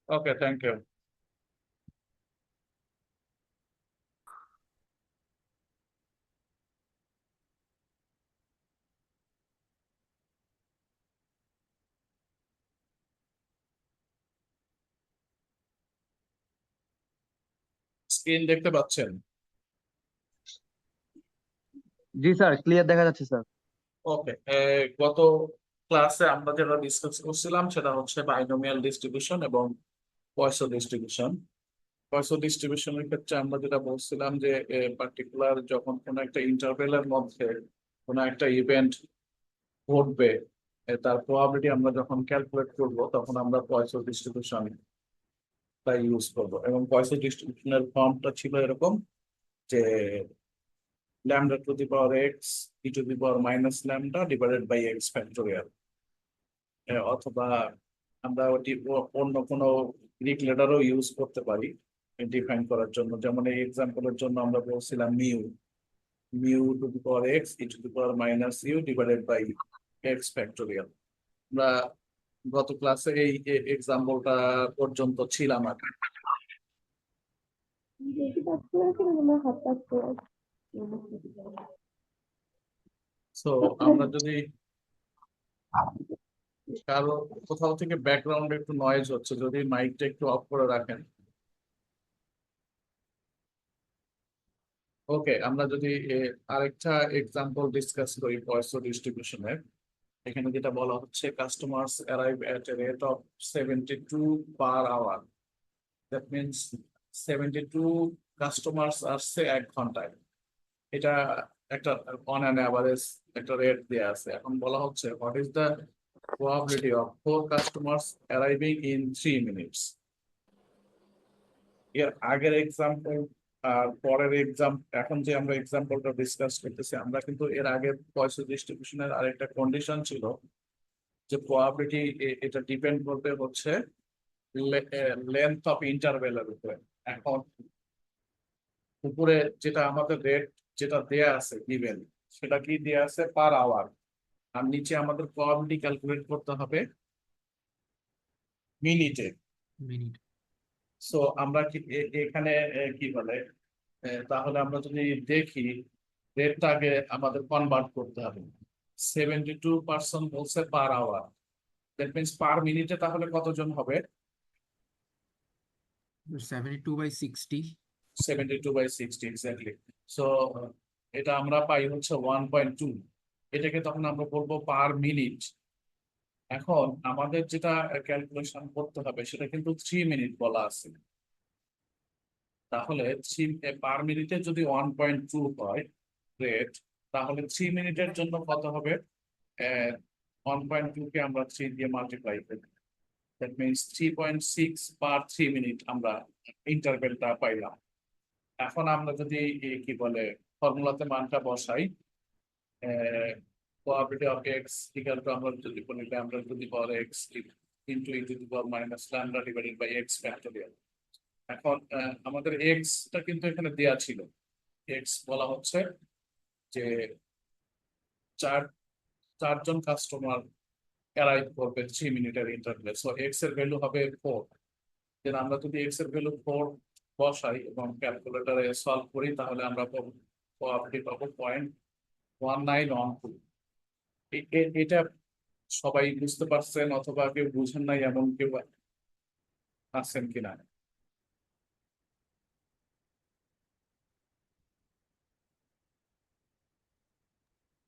Okay, thank you. Screen দেখতে পাচ্ছেন? জি sir, clear দেখা যাচ্ছে স্যার। ওকে। গত ক্লাসে আমরা যেটা ডিসকাস করছিলাম সেটা হচ্ছে বাইনোমিয়াল ডিস্ট্রিবিউশন এবং পয়সো ডিস্ট্রিবিউশন। পয়সো ডিস্ট্রিবিউশনের ক্ষেত্রে আমরা যেটা বলছিলাম যে পার্টিকুলার যখন কোনো একটা ইন্টারভেলের মধ্যে কোনো একটা ইভেন্ট ঘটবে, তার প্রবাবিলিটি আমরা যখন ক্যালকুলেট করব তখন আমরা পয়সো ডিস্ট্রিবিউশন তাই ইউজ করব। এবং পয়সো ডিস্ট্রিবিউশনের ফর্মটা ছিল এরকম যে lambda to the power x e to the power minus lambda divided by x factorial। অথবা আমরা ওটি অন্য কোনো গ্রিক লেটারও ইউজ করতে পারি ডিফাইন করার জন্য। যেমন এই এক্সাম্পলের জন্য আমরা বলছিলাম mu mu to the power x e to the power minus u divided by x factorial. আমরা গত ক্লাসে এই এক্সাম্পলটা পর্যন্ত ছিলাম আর কি। তো আমরা যদি কারো কোথাও থেকে ব্যাকগ্রাউন্ডে একটু নয়েজ হচ্ছে, যদি মাইকটা একটু অফ করে রাখেন। ওকে, আমরা যদি আরেকটা এক্সাম্পল ডিসকাস করি পয়সো ডিস্ট্রিবিউশনের। এখানে যেটা বলা হচ্ছে customers arrive at a rate of 72 per hour. That means 72 customers আসছে 1 ঘন্টায়। এটা একটা অন অ্যান অ্যাভারেজ একটা রেট দেওয়া আছে। এখন বলা হচ্ছে what is the probability of 4 customers arriving in 3 minutes. এর আগের এক্সাম্পল আর পরের এখন যে আমরা এক্সাম্পলটা ডিসকাস করতেছি, আমরা কিন্তু এর আগে পয়সা ডিস্ট্রিবিউশনের আরেকটা কন্ডিশন ছিল যে প্রবাবিলিটি এটা ডিপেন্ড করবে হচ্ছে লেন্থ অফ ইন্টারভেলের উপরে। এখন উপরে যেটা আমাদের রেট যেটা দেয়া আছে গিভেন, সেটা কি দেয়া আছে পার আওয়ার, আর নিচে আমাদের প্রবাবিলিটি ক্যালকুলেট করতে হবে মিনিটে। মিনিট। সো আমরা কি এখানে কি বলে, তাহলে আমরা যদি দেখি রেটটাকে আমাদের কনভার্ট করতে হবে। 72% বলছে পার আওয়ার, দ্যাট মিনস পার মিনিটে তাহলে কতজন হবে? 72/60। 72/60 এক্স্যাক্টলি। সো এটা আমরা পাই হচ্ছে 1.2। এটাকে তখন আমরা বলবো পার মিনিট। এখন আমাদের যেটা ক্যালকুলেশন করতে হবে সেটা কিন্তু 3 মিনিট বলা আছে। তাহলে পার মিনিটে যদি 1.2 হয় রেট, তাহলে 3 মিনিটের জন্য কত হবে? 1.2 কে আমরা 3 দিয়ে মাল্টিপ্লাই করি, দ্যাট মিনস 3.6 পার 3 মিনিট আমরা ইন্টারভেলটা পাইলাম। এখন আমরা যদি কি বলে ফর্মুলাতে মানটা বসাই, probability of x equal to আমরা যদি বলি lambda to the power x into e to the power minus lambda divided by x factorial। এখন আমাদের x টা কিন্তু এখানে দেয়া ছিল। x বলা হচ্ছে যে চারজন কাস্টমার অ্যারাইভ করবে 3 মিনিটের ইন্টারভেলে। সো এক্স এর ভ্যালু হবে 4। দেন আমরা যদি এক্স এর ভ্যালু 4 বসাই এবং ক্যালকুলেটরে সলভ করি, তাহলে আমরা প্রবাবিলিটি পাবো 0.1912। এটা সবাই বুঝতে পারছেন অথবা কেউ বুঝেন নাই এমন কেউ আছেন কিনা?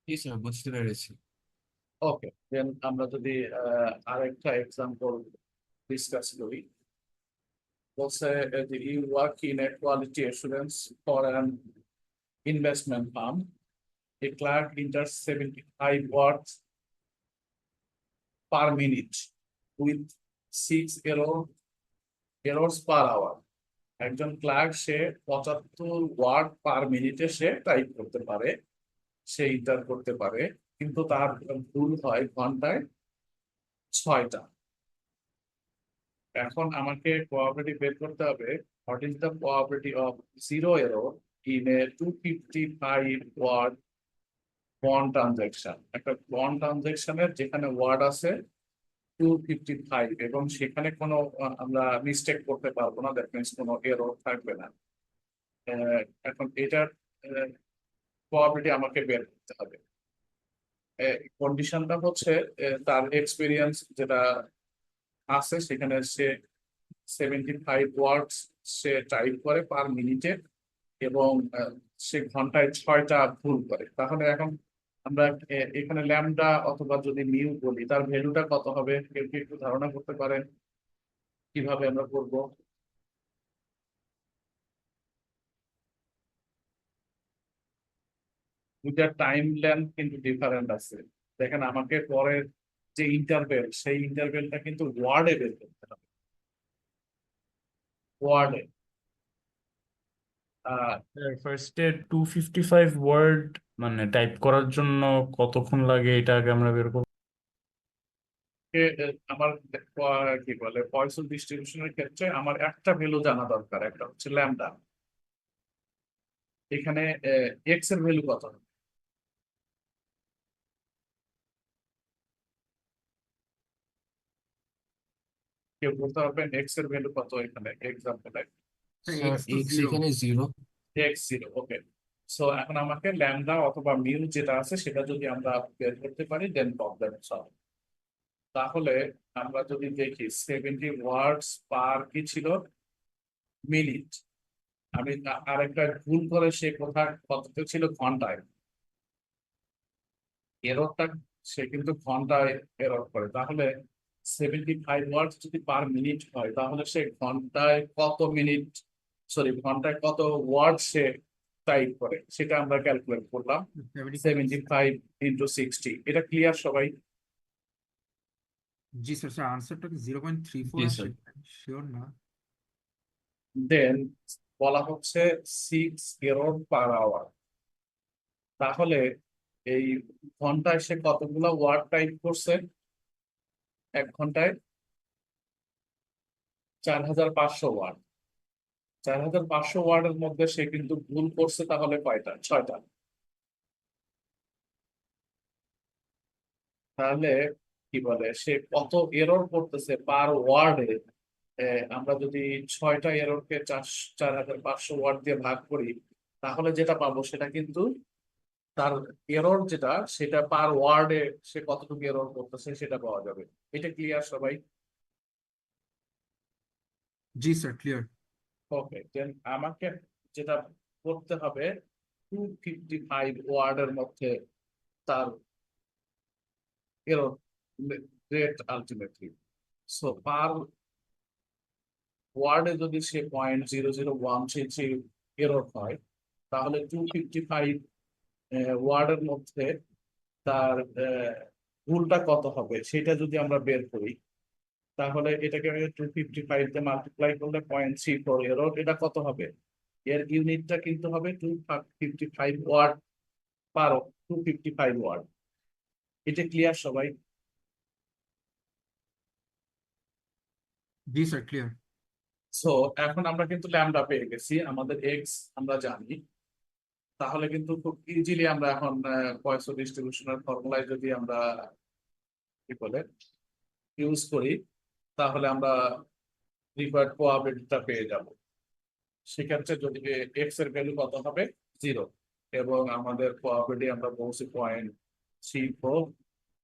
জি স্যার, বুঝতে পেরেছি। ওকে, দেন আমরা যদি আরেকটা এক্সাম্পল ডিসকাস করি। বলছে যে you work in a quality assurance for an investment firm. A clerk enters 75 words per minute with 6 errors per hour। একজন ক্লার্ক সে 75 ওয়ার্ড পার মিনিটে সে টাইপ করতে পারে, সে ইন্টার করতে পারে, কিন্তু তার ভুল হয় ঘন্টায় 6টা। এখন আমাকে প্রবাবিলিটি বের করতে হবে what is the probability of zero error in a 255 word bond transaction. একটা বন্ড ট্রানজাকশনের যেখানে ওয়ার্ড আছে 255 এবং সেখানে কোনো আমরা মিস্টেক করতে পারবো না, দ্যাট মিনস কোনো এরর থাকবে না। আহ, এখন এটার প্রবাবিলিটি আমাকে বের করতে হবে। কন্ডিশনটা হচ্ছে তার এক্সপিরিয়েন্স যেটা আছে সেখানে সে 75 ওয়ার্ডস সে টাইপ করে পার মিনিটে এবং সে ঘন্টায় 6টা ভুল করে। তাহলে এখন আমরা এখানে ল্যামডা অথবা যদি মিউ বলি তার ভ্যালুটা কত হবে, কেউ কি একটু ধারণা করতে পারেন কিভাবে আমরা করব? দুইটা টাইম লেন্থ কিন্তু ডিফারেন্ট আছে। দেখেন আমাকে পরের যে ইন্টারভেল সেই ইন্টারভেলটা কিন্তু ওয়ার্ডে বের করতে হবে, ওয়ার্ডে। আহ ফার্স্টে 255 ওয়ার্ড মানে টাইপ করার জন্য কতক্ষণ লাগে এটা আগে আমরা বের করবো। আমার কি বলে পয়সন ডিস্ট্রিবিউশনের ক্ষেত্রে আমার একটা ভ্যালু জানা দরকার, একটা হচ্ছে ল্যামডা। এখানে এক্স এর ভ্যালু কত? কেউ বলতে পারবেন এক্স এর ভ্যালু কত এখানে এক্সাম্পলে? স্যার X তো এক্স zero। এখানে 0। এক্স জিরো, ওকে। সো এখন আমাকে ল্যামডা অথবা মিউ যেটা আছে সেটা যদি আমরা বের করতে পারি দেন প্রবলেম সলভ। তাহলে আমরা যদি দেখি 70 ওয়ার্ডস পার কি ছিল মিনিট, আমি আরেকটা ভুল করে সে কোথায় কততে ছিল ঘন্টায়, এররটা সে কিন্তু ঘন্টায় এরর করে। তাহলে 75 ওয়ার্ডস যদি পার মিনিট হয় তাহলে সে ঘন্টায় কত মিনিট, সরি ঘন্টায় কত ওয়ার্ড সে টাইপ করে সেটা আমরা ক্যালকুলেট করলাম। 75 ইন্টু 60, এটা ক্লিয়ার সবাই? জি স্যার, স্যার আনসারটা কি 0.34 জি আসছে? স্যার। শিওর না। দেন বলা হচ্ছে 6 এরর পার আওয়ার। তাহলে এই ঘন্টায় সে কতগুলো ওয়ার্ড টাইপ করছে? 1 ঘন্টায় 4500 ওয়ার্ড। 4500 ওয়ার্ডের মধ্যে সে কিন্তু ভুল করছে তাহলে কয়টা? 6টা। তাহলে কি বলে সে কত এরর করতেছে পার ওয়ার্ডে? আমরা যদি 6টা এররকে 4500 ওয়ার্ড দিয়ে ভাগ করি তাহলে যেটা পাবো সেটা কিন্তু তার এরর যেটা সেটা পার ওয়ার্ডে সে কতটুকু এরর করতেছে সেটা পাওয়া যাবে। এটা ক্লিয়ার সবাই? জি স্যার, ক্লিয়ার। ওকে, দেন আমাকে যেটা করতে হবে 255 ওয়ার্ডের মধ্যে তার এরর রেট আলটিমেটলি। সো পার ওয়ার্ডে যদি সে 0.00133 এরর হয় তাহলে 255 ওয়ার্ডের মধ্যে তার ভুলটা কত হবে সেটা যদি আমরা বের করি তাহলে এটাকে 255 দিয়ে মাল্টিপ্লাই করলে 0.34 এরর, এটা কত হবে? এর ইউনিটটা কিন্তু হবে 255 ওয়ার্ড পার 255 ওয়ার্ড। এটা ক্লিয়ার সবাই? জি স্যার, ক্লিয়ার। সো এখন আমরা কিন্তু ল্যামডা পেয়ে গেছি, আমাদের এক্স আমরা জানি। তাহলে কিন্তু খুব ইজিলি আমরা এখন পয়সন ডিস্ট্রিবিউশনের ফর্মুলায় যদি আমরা কি বলে ইউজ করি তাহলে আমরা রিকোয়ার্ড প্রবাবিলিটিটা পেয়ে যাব। সেক্ষেত্রে যদি এক্স এর ভ্যালু কত হবে? 0 এবং আমাদের প্রবাবিলিটি আমরা বলছি 0.34,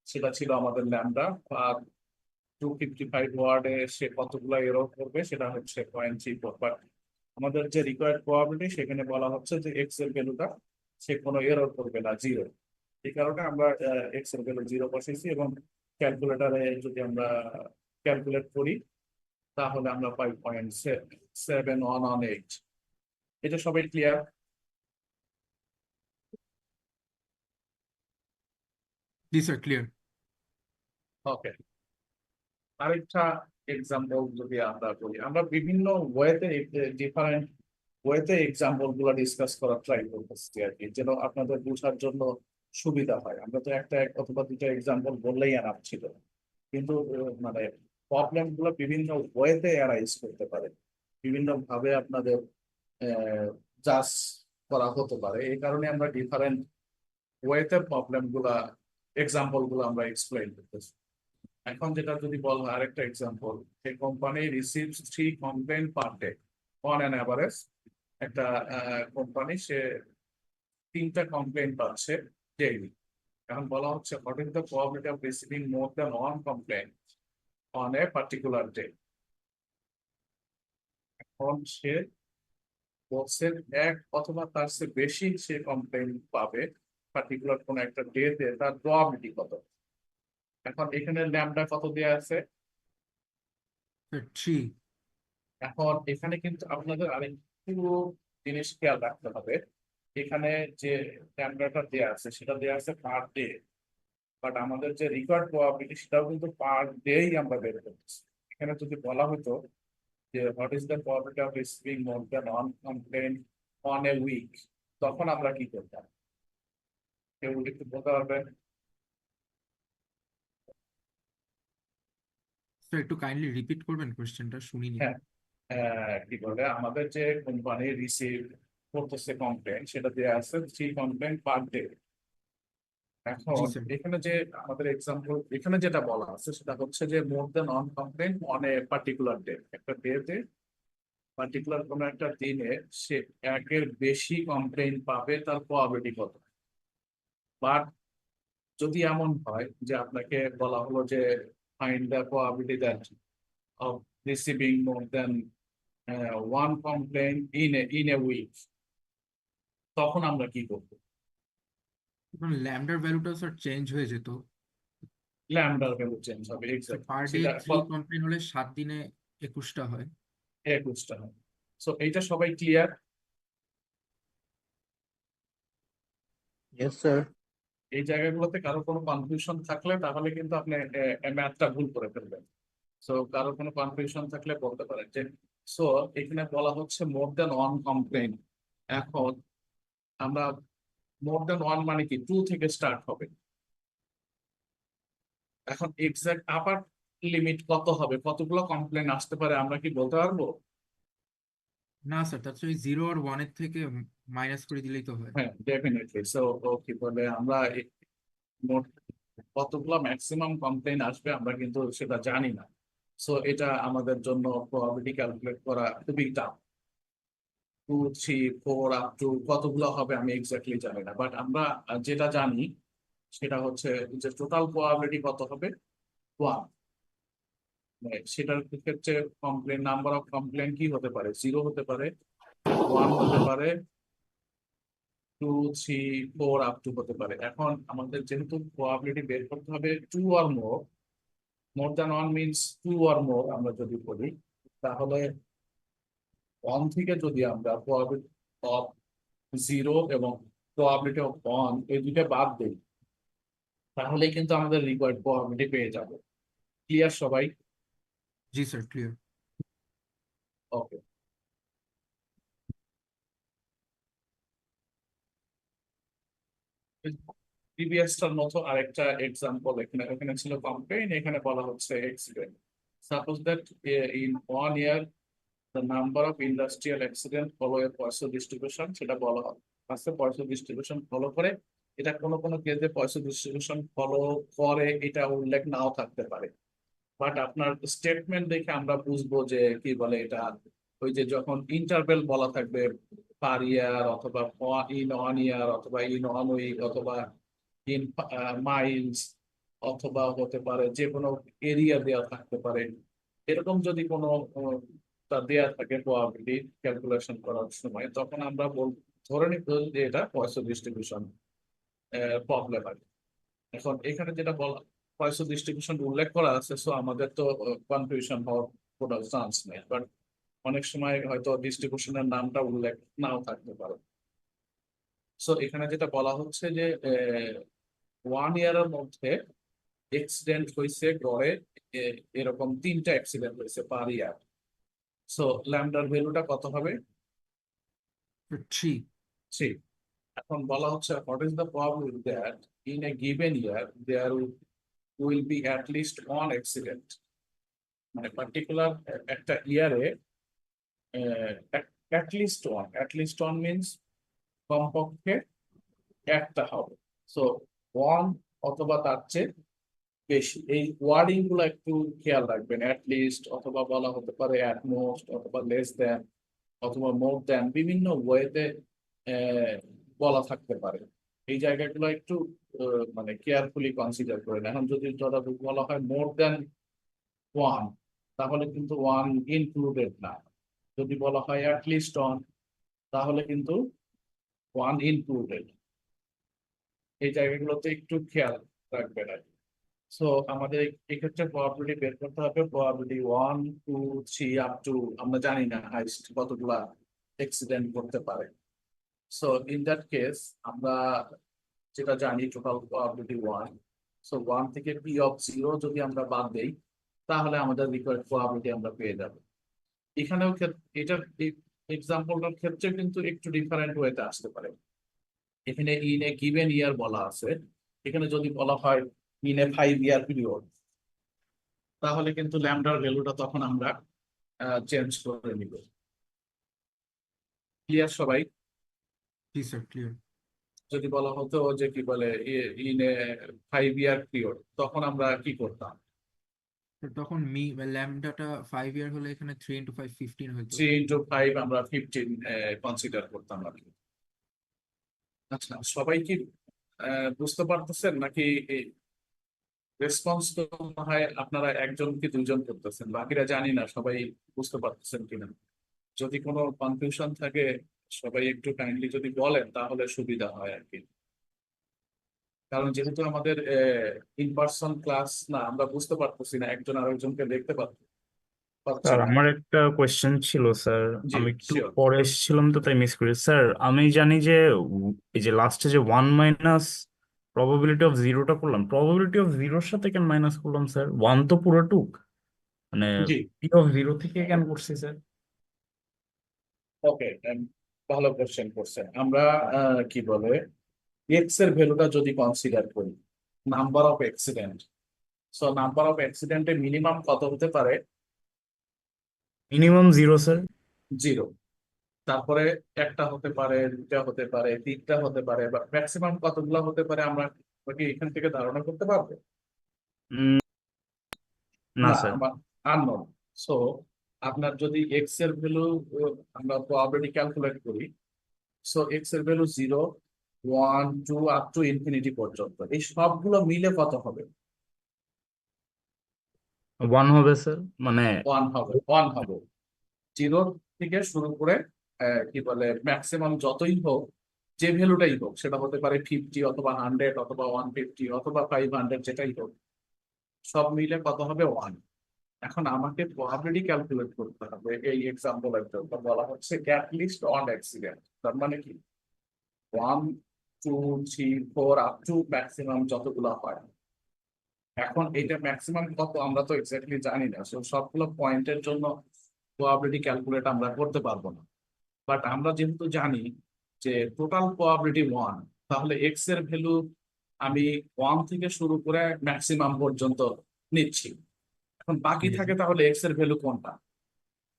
সেটা ছিল আমাদের ল্যামডা। আর 255 ওয়ার্ডে সে কতগুলো এরর করবে সেটা হচ্ছে 0.34, বাট আমাদের যে রিকোয়ার্ড প্রবাবিলিটি সেখানে বলা হচ্ছে যে এক্স এর ভ্যালুটা সে কোনো এরর করবে না, 0। এই কারণে আমরা এক্স এর ভ্যালু 0 বসেছি এবং ক্যালকুলেটারে যদি আমরা ক্যালকুলেট করি তাহলে আমরা পাই 0.7118। এটা সবাই ক্লিয়ার? জি স্যার, ক্লিয়ার। ওকে, আরেকটা এক্সাম্পল যদি আমরা বলি, আমরা বিভিন্ন ওয়েতে ডিফারেন্ট ওয়েতে এক্সাম্পল গুলো ডিসকাস করার ট্রাই করতেছি আর কি, যেন আপনাদের বোঝার জন্য সুবিধা হয়। আমরা তো একটা অথবা দুটো এক্সাম্পল বললেই আনাপ ছিল, কিন্তু মানে প্রবলেম গুলো বিভিন্ন ওয়েতে অ্যারাইজ করতে পারে, বিভিন্ন ভাবে আপনাদের জাজ করা হতে পারে। এই কারণে আমরা ডিফারেন্ট ওয়েতে প্রবলেম গুলা এক্সাম্পল গুলো আমরা এক্সপ্লেইন করতেছি। এখন যেটা যদি বলা হয় আরেকটা example, a company receives 3 complaint per day on an average। একটা কোম্পানি সে 3টা কমপ্লেন পাচ্ছে ডেইলি। এখন বলা হচ্ছে what is the probability of receiving more than 1 complaint on a particular day। এখন সে বলছে এক অথবা তার চেয়ে বেশি সে কমপ্লেন পাবে পার্টিকুলার কোন একটা ডেতে, তার প্রবাবিলিটি কত। এখন এখানে ল্যামডা কত দেয়া আছে। স্যার 3। এখন এখানে কিন্তু আপনাদের আরেকটু জিনিস খেয়াল রাখতে হবে। এখানে যে ল্যামডাটা দেয়া আছে সেটা দেয়া আছে পার ডে, বাট আমাদের যে রিকোয়ার্ড প্রবাবিলিটি সেটাও কিন্তু পার ডেই আমরা বের করতেছি। এখানে যদি বলা হতো যে what is the probability of receiving more than one complain on a week, তখন আমরা কি করতাম, কেউ একটু বলতে পারবেন? স্যার একটু কাইন্ডলি রিপিট করবেন কোশ্চেনটা, শুনিনি। হ্যাঁ, কি বলে আমাদের যে কোম্পানি রিসিভ করতেছে কমপ্লেন সেটা দেওয়া আছে 3 কমপ্লেন পার ডে। এখন জি স্যার। এখানে যে আমাদের এক্সাম্পল এখানে যেটা বলা আছে সেটা হচ্ছে যে মোর than one complain on a particular day, একটা ডেতে পার্টিকুলার কোনো একটা দিনে সে একের বেশি কমপ্লেন পাবে তার প্রবাবিলিটি কত। বাট যদি এমন হয় যে আপনাকে বলা হলো যে find the probability that of receiving more than one complain in a week, তখন আমরা কি করবো? এখন ল্যামডার ভ্যালুটা স্যার চেঞ্জ হয়ে যেত। ল্যামডার ভ্যালু চেঞ্জ হবে, পার এক্স্যাক্টলি ডে সেটা 3 কমপ্লেন হলে 7 দিনে 21টা হয়। 21টা হয়। সো এইটা সবাই ক্লিয়ার? Yes sir. এই জায়গাগুলোতে কারো কোনো কনফিউশন থাকলে তাহলে কিন্তু আপনি ম্যাথটা ভুল করে ফেলবেন। সো কারো কোনো কনফিউশন থাকলে বলতে পারেন যে সো এখানে বলা হচ্ছে মোর দ্যান ওয়ান কমপ্লেন। এখন আমরা মোর দ্যান ওয়ান মানে কি 2 থেকে স্টার্ট হবে। এখন এক্সাক্ট আপার লিমিট কত হবে, কতগুলো কমপ্লেন আসতে পারে আমরা কি বলতে পারবো? না স্যার, তার চেয়ে 0 আর 1 এর থেকে মাইনাস করে দিলেই তো হয়। হ্যাঁ, ডেফিনেটলি। সো কি বলে আমরা মোট কতগুলো ম্যাক্সিমাম কমপ্লেন আসবে আমরা কিন্তু সেটা জানি না। সো এটা আমাদের জন্য প্রবাবিলিটি ক্যালকুলেট করা খুবই টাফ। 2, 3, 4 আপ টু কতগুলো হবে আমি এক্স্যাক্টলি জানি না, বাট আমরা যেটা জানি সেটা হচ্ছে যে টোটাল প্রবাবিলিটি কত হবে 1। সেটার ক্ষেত্রে কমপ্লেন নাম্বার অফ কমপ্লেন কি হতে পারে, 0 হতে পারে, 1 হতে পারে, 2, 3, 4 আপ টু হতে পারে। এখন আমাদের যেহেতু প্রবাবিলিটি বের করতে হবে 2 or more, more than 1 means 2 or more আমরা যদি বলি, তাহলে 1 থেকে যদি আমরা প্রবাবিলিটি অফ 0 এবং প্রবাবিলিটি অফ 1 এই দুইটা বাদ দিই তাহলে কিন্তু আমাদের রিকোয়ার্ড প্রবাবিলিটি পেয়ে যাবো। ক্লিয়ার সবাই? জি স্যার, ক্লিয়ার। ওকে। প্রিভিয়াসটার মতো আরেকটা এক্সাম্পল এখানে এখানে ছিল কমপ্লেইন, এখানে বলা হচ্ছে accident. Suppose that in 1 year the number of industrial accident follow a Poisson distribution, সেটা বলা আছে Poisson distribution ফলো করে। এটা কোনো কোনো কেসে Poisson distribution ফলো করে এটা উল্লেখ নাও থাকতে পারে, বাট আপনার স্টেটমেন্ট দেখে আমরা বুঝবো যে কি বলে এটা। ওই যে যখন ইন্টারভেল বলা থাকবে পার ইয়ার অথবা ইন 1 year অথবা ইন 1 week অথবা ইন মাইলস অথবা হতে পারে যে কোনো এরিয়া দেওয়া থাকতে পারে, এরকম যদি কোনো তা দেয়া থাকে প্রবাবিলিটি ক্যালকুলেশন করার সময়, তখন আমরা ধরে নিতে যে এটা পয়সা ডিস্ট্রিবিউশন প্রবলেম আর কি। এখন এখানে যেটা বলা পয়সা ডিস্ট্রিবিউশন উল্লেখ করা আছে, সো আমাদের তো কনফিউশন হওয়ার কোনো চান্স নেই, বাট অনেক সময় হয়তো ডিস্ট্রিবিউশনের নামটা উল্লেখ নাও থাকতে পারে। সো এখানে যেটা বলা হচ্ছে যে 1 ইয়ারের মধ্যে অ্যাক্সিডেন্ট হয়েছে গড়ে এরকম 3টা অ্যাক্সিডেন্ট হয়েছে পার ইয়ার। সো ল্যামডার ভ্যালুটা কত হবে? 3। 3। এখন বলা হচ্ছে what is the probability that in a given year there will be at least one accident. মানে পার্টিকুলার একটা ইয়ারে অ্যাট লিস্ট ওয়ান মিনস কমপক্ষে একটা হবে। সো 1 অথবা তার চেয়ে বেশি। এই ওয়ার্ডিং গুলো একটু খেয়াল রাখবেন, অ্যাট লিস্ট অথবা বলা হতে পারে অ্যাট মোস্ট অথবা লেস দেন অথবা মোর দেন, বিভিন্ন ওয়েতে বলা থাকতে পারে। এই জায়গাগুলো একটু মানে কেয়ারফুলি কনসিডার করেন। এখন যদি ধরো বলা হয় মোর দেন ওয়ান, তাহলে কিন্তু ওয়ান ইনক্লুডেড না। যদি বলা হয় অ্যাট লিস্ট অন, তাহলে কিন্তু ওয়ান ইনক্লুডেড। এই জায়গাগুলোতে একটু খেয়াল রাখবেন আর কি। সো আমাদের এক্ষেত্রে প্রবাবিলিটি বের করতে হবে, প্রবাবিলিটি 1 2 3 আপ টু আমরা জানি না হাইস্ট কতগুলা অ্যাক্সিডেন্ট করতে পারে। সো ইন দ্যাট কেস আমরা যেটা জানি টোটাল প্রবাবিলিটি 1, সো 1 থেকে পি অফ 0 যদি আমরা বাদ দেই, তাহলে আমাদের রিকোয়ার্ড প্রবাবিলিটি আমরা পেয়ে যাব। এখানেও এটার এক্সাম্পলটার ক্ষেত্রে কিন্তু একটু ডিফারেন্ট ওয়েতে আসতে পারে। এখানে ইন এ গিভেন ইয়ার বলা আছে, এখানে যদি বলা হয় ইন এ 5 year পিরিয়ড, তাহলে কিন্তু ল্যামডার ভ্যালুটা তখন আমরা চেঞ্জ করে নিব। ক্লিয়ার সবাই? জি স্যার, ক্লিয়ার। যদি বলা হতো যে কি বলে ইন এ 5 year পিরিয়ড, তখন আমরা কি করতাম? তখন ল্যামডাটা 5 ইয়ার হলে এখানে 3 into 5 15 হতো। 3 into 5 আমরা 15 কনসিডার করতাম আর কি। আচ্ছা, সবাই কি বুঝতে পারতেছেন নাকি? রেসপন্স তো মনে হয় আপনারা একজন কি দুইজন করতেছেন, বাকিরা জানি না সবাই বুঝতে পারতেছেন কিনা। যদি কোনো কনফিউশন থাকে সবাই একটু কাইন্ডলি যদি বলেন তাহলে সুবিধা হয় আর কি। কারণ যেহেতু আমাদের ইন পার্সন ক্লাস না, আমরা বুঝতে পারতেছি না, একজন আরেকজনকে দেখতে পাচ্ছি স্যার না। আমার একটা কোয়েশ্চেন ছিল স্যার, জি, আমি একটু শিওর। পরে এসেছিলাম তো তাই মিস করি স্যার। আমি জানি যে এই যে লাস্টে যে 1 মাইনাস প্রবাবিলিটি অফ জিরোটা করলাম, প্রবাবিলিটি অফ জিরোর সাথে কেন মাইনাস করলাম স্যার? 1 তো পুরোটুক, মানে জি, পি অফ জিরো থেকে কেন করছি স্যার? ওকে, ভালো কোশ্চেন করছেন। আমরা কি বলে এক্স এর ভ্যালুটা যদি কনসিডার করি, number of accident, so number of অ্যাক্সিডেন্টে মিনিমাম কত হতে পারে? Minimum zero sir. 0। তারপরে একটা হতে পারে, দুটা হতে পারে, তিনটা হতে পারে, বা ম্যাক্সিমাম কতগুলো হতে পারে আমরা কি এখান থেকে ধারণা করতে পারবো? না না, স্যার। আমার আননোন। সো আপনার যদি এক্স এর ভ্যালু আমরা প্রবাবিলিটি ক্যালকুলেট করি, সো এক্স এর ভ্যালু 0 1 2 আপ টু ইনফিনিটি পর্যন্ত, এই সবগুলো মিলে কত হবে? 1 হবে স্যার, মানে 1 হবে 0 থেকে শুরু করে কি বলে ম্যাক্সিমাম যতই হোক, যে ভ্যালুটাই হোক, সেটা হতে পারে 50 অথবা 100 অথবা 150 অথবা 500, যেটাই হোক, সব মিলে কত হবে? 1। এখন আমাকে প্রবাবিলিটি ক্যালকুলেট করতে হবে। এই এক্সাম্পলের জন্য বলা হচ্ছে অ্যাট লিস্ট অন অ্যাক্সিডেন্ট, তার মানে কি 1 2 3 4 আপ টু ম্যাক্সিমাম যতগুলো হয়। এখন এটা ম্যাক্সিমাম কত আমরা তো এক্স্যাক্টলি জানি না, সো সবগুলো পয়েন্টের জন্য প্রবাবিলিটি ক্যালকুলেট আমরা করতে পারবো না। বাট আমরা যেহেতু জানি যে টোটাল প্রবাবিলিটি 1, তাহলে এক্স এর ভ্যালু আমি 1 থেকে শুরু করে ম্যাক্সিমাম পর্যন্ত নিচ্ছি। এখন বাকি থাকে তাহলে এক্স এর ভ্যালু কোনটা?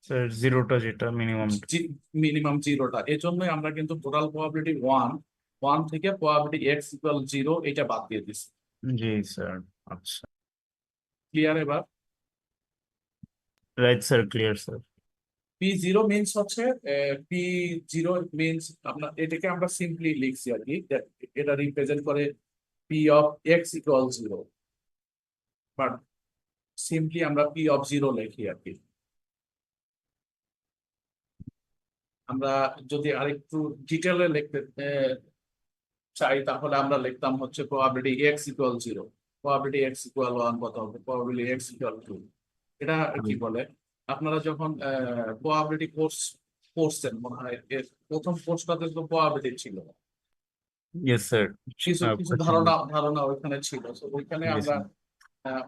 স্যার জিরোটা, যেটা মিনিমাম। মিনিমাম 0টা। এই জন্যই আমরা কিন্তু টোটাল প্রবাবিলিটি 1 থেকে প্রবাবিলিটি এক্স ইকুয়াল 0 এটা বাদ দিয়ে দিচ্ছি। জি স্যার। আচ্ছা, ক্লিয়ার এবার? Right sir, clear sir. P0 means হচ্ছে P0 মিনস আপনার এটাকে আমরা সিম্পলি লিখছি আর কি, এটা রিপ্রেজেন্ট করে P of x equal 0, but simply আমরা পি অফ 0 লিখি আর কি। আমরা যদি আরেকটু ডিটেলে লিখতে চাই, তাহলে আমরা লিখতাম হচ্ছে probability x equal 0, probability x equal 1 কত হবে, প্রবাবিলিটি এক্স ইকুয়াল 2। এটা কি বলে, আপনারা যখন প্রবাবিলিটি কোর্স পড়ছেন মনে হয়, এর প্রথম কোর্সটাতে তো প্রবাবিলিটি ছিল, ইয়েস স্যার। কিছু কিছু ধারণা ধারণা ওইখানে ছিল। তো ওইখানে জি আমরা স্যার। আহ,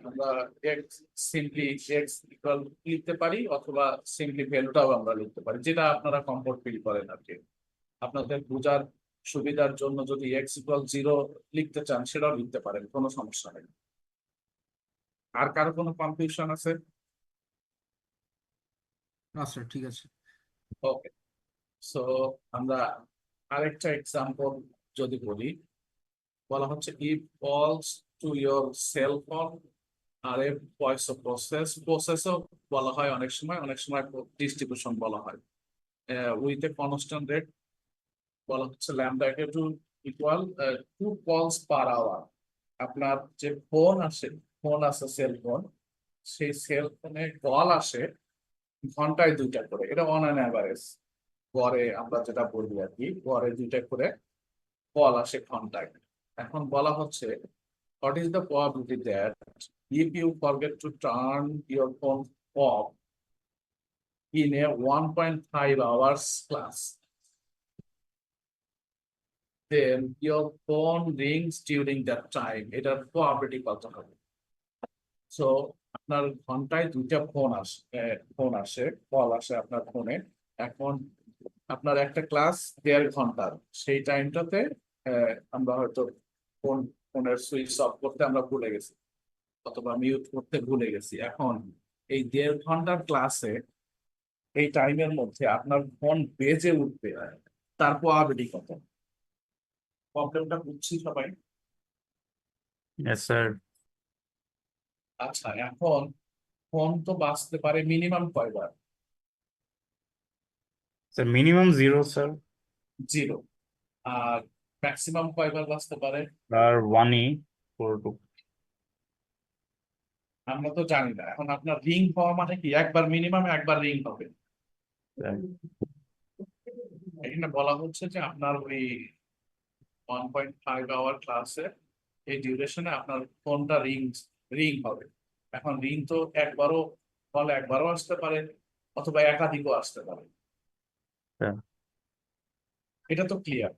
আমরা এক্স সিম্পলি এক্স ইকুয়াল লিখতে পারি, অথবা সিম্পলি ভ্যালুটাও আমরা লিখতে পারি, যেটা আপনারা কমফোর্ট ফিল করেন আর কি। আপনাদের বোঝার সুবিধার জন্য যদি এক্স ইকুয়াল 0 লিখতে চান সেটাও লিখতে পারেন, কোনো সমস্যা নেই। আর কারো কোনো কনফিউশন আছে? না স্যার, ঠিক আছে। ওকে, সো আমরা আরেকটা এক্সাম্পল যদি বলি, বলা হচ্ছে if falls to your cell phone আর এ পয়সা প্রসেসও বলা হয় অনেক সময় ডিস্ট্রিবিউশন বলা হয় উইথ এ কনস্ট্যান্ট রেট বলা হচ্ছে ল্যামডা টু ইকুয়াল 2 কলস পার আওয়ার। আপনার যে ফোন আছে সেল ফোন, সেই সেল ফোনে কল আসে ঘন্টায় 2টা করে, এটা অন অ্যান অ্যাভারেজ গড়ে আমরা যেটা বলি আর কি, গড়ে 2টা করে কল আসে ঘন্টায়। এখন বলা হচ্ছে what is the probability that if you forget to turn your phone off in a 1.5 hours class, then your phone rings during that time, এটার probability কত হবে? So আপনার ঘন্টায় 2টা ফোন আসে কল আসে আপনার ফোনে। এখন আপনার একটা ক্লাস 1.5 ঘন্টার, সেই টাইমটাতে আমরা হয়তো ফোনের সুইচ অফ করতে আমরা ভুলে গেছি অথবা মিউট করতে ভুলে গেছি। এখন এই 1.5 ঘন্টার ক্লাসে এই টাইমের মধ্যে আপনার ফোন বেজে উঠবে, তার প্রবাবিলিটি কত? প্রবলেমটা বুঝছি সবাই? Yes, sir. আচ্ছা, এখন ফোন তো বাঁচতে পারে মিনিমাম কয়বার? Sir, minimum 0, sir. 0। আর ম্যাক্সিমাম কয়বার বাঁচতে পারে? Or 1E for 2. আমরা তো জানি না। এখন আপনার রিং হওয়া মানে কি, মিনিমাম একবার রিং হবে। এখানে বলা হচ্ছে যে আপনার ওই 1.5 আওয়ার ক্লাসে এই ডিউরেশনে আপনার ফোনটা রিং হবে। এখন রিং তো একবারও আসতে পারে অথবা একাধিকও আসতে পারে। হ্যাঁ। এটা তো ক্লিয়ার।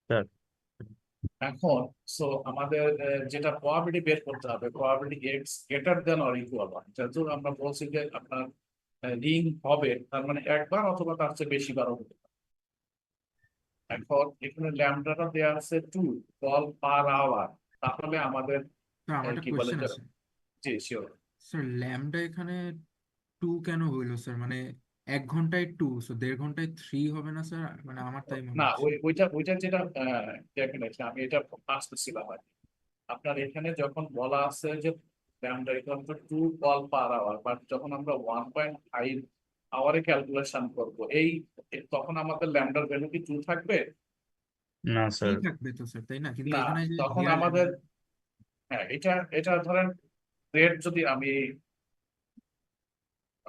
হ্যাঁ। এখন আমাদের যেটা প্রবাবিলিটি বের করতে হবে, probability x greater than or equal 1। যখন আমরা বলছি যে আপনার রিং হবে, তার মানে একবার অথবা তার চেয়ে বেশিবারও হতে পারে। এখন এখানে ল্যামডাটা দেওয়া আছে 2 কল পার আওয়ার, তাহলে আমাদের স্যার আমার একটা কি বলে কোয়েশ্চেন যে, আছে। জি শিওর। স্যার ল্যামডা এখানে 2 কেন হইলো স্যার? মানে 1 ঘন্টায় 2, সো 1.5 ঘন্টায় 3 হবে না স্যার? মানে আমার তাই মনে না, হচ্ছে। ওইটা যেটা দেখেন, আমি এটা আসতেছিলাম আর কি। আপনার এখানে যখন বলা আছে যে lambda equal to 2 call per hour, but যখন আমরা 1.5 আওয়ারে ক্যালকুলেশন করব তখন আমাদের ল্যামডার ভ্যালু কি 2 থাকবে? না, 3 স্যার। থাকবে তো স্যার, তাই না? কিন্তু না, এখানে যে তখন রিয়াল আমাদের হ্যাঁ, এটা ধরেন রেট যদি আমি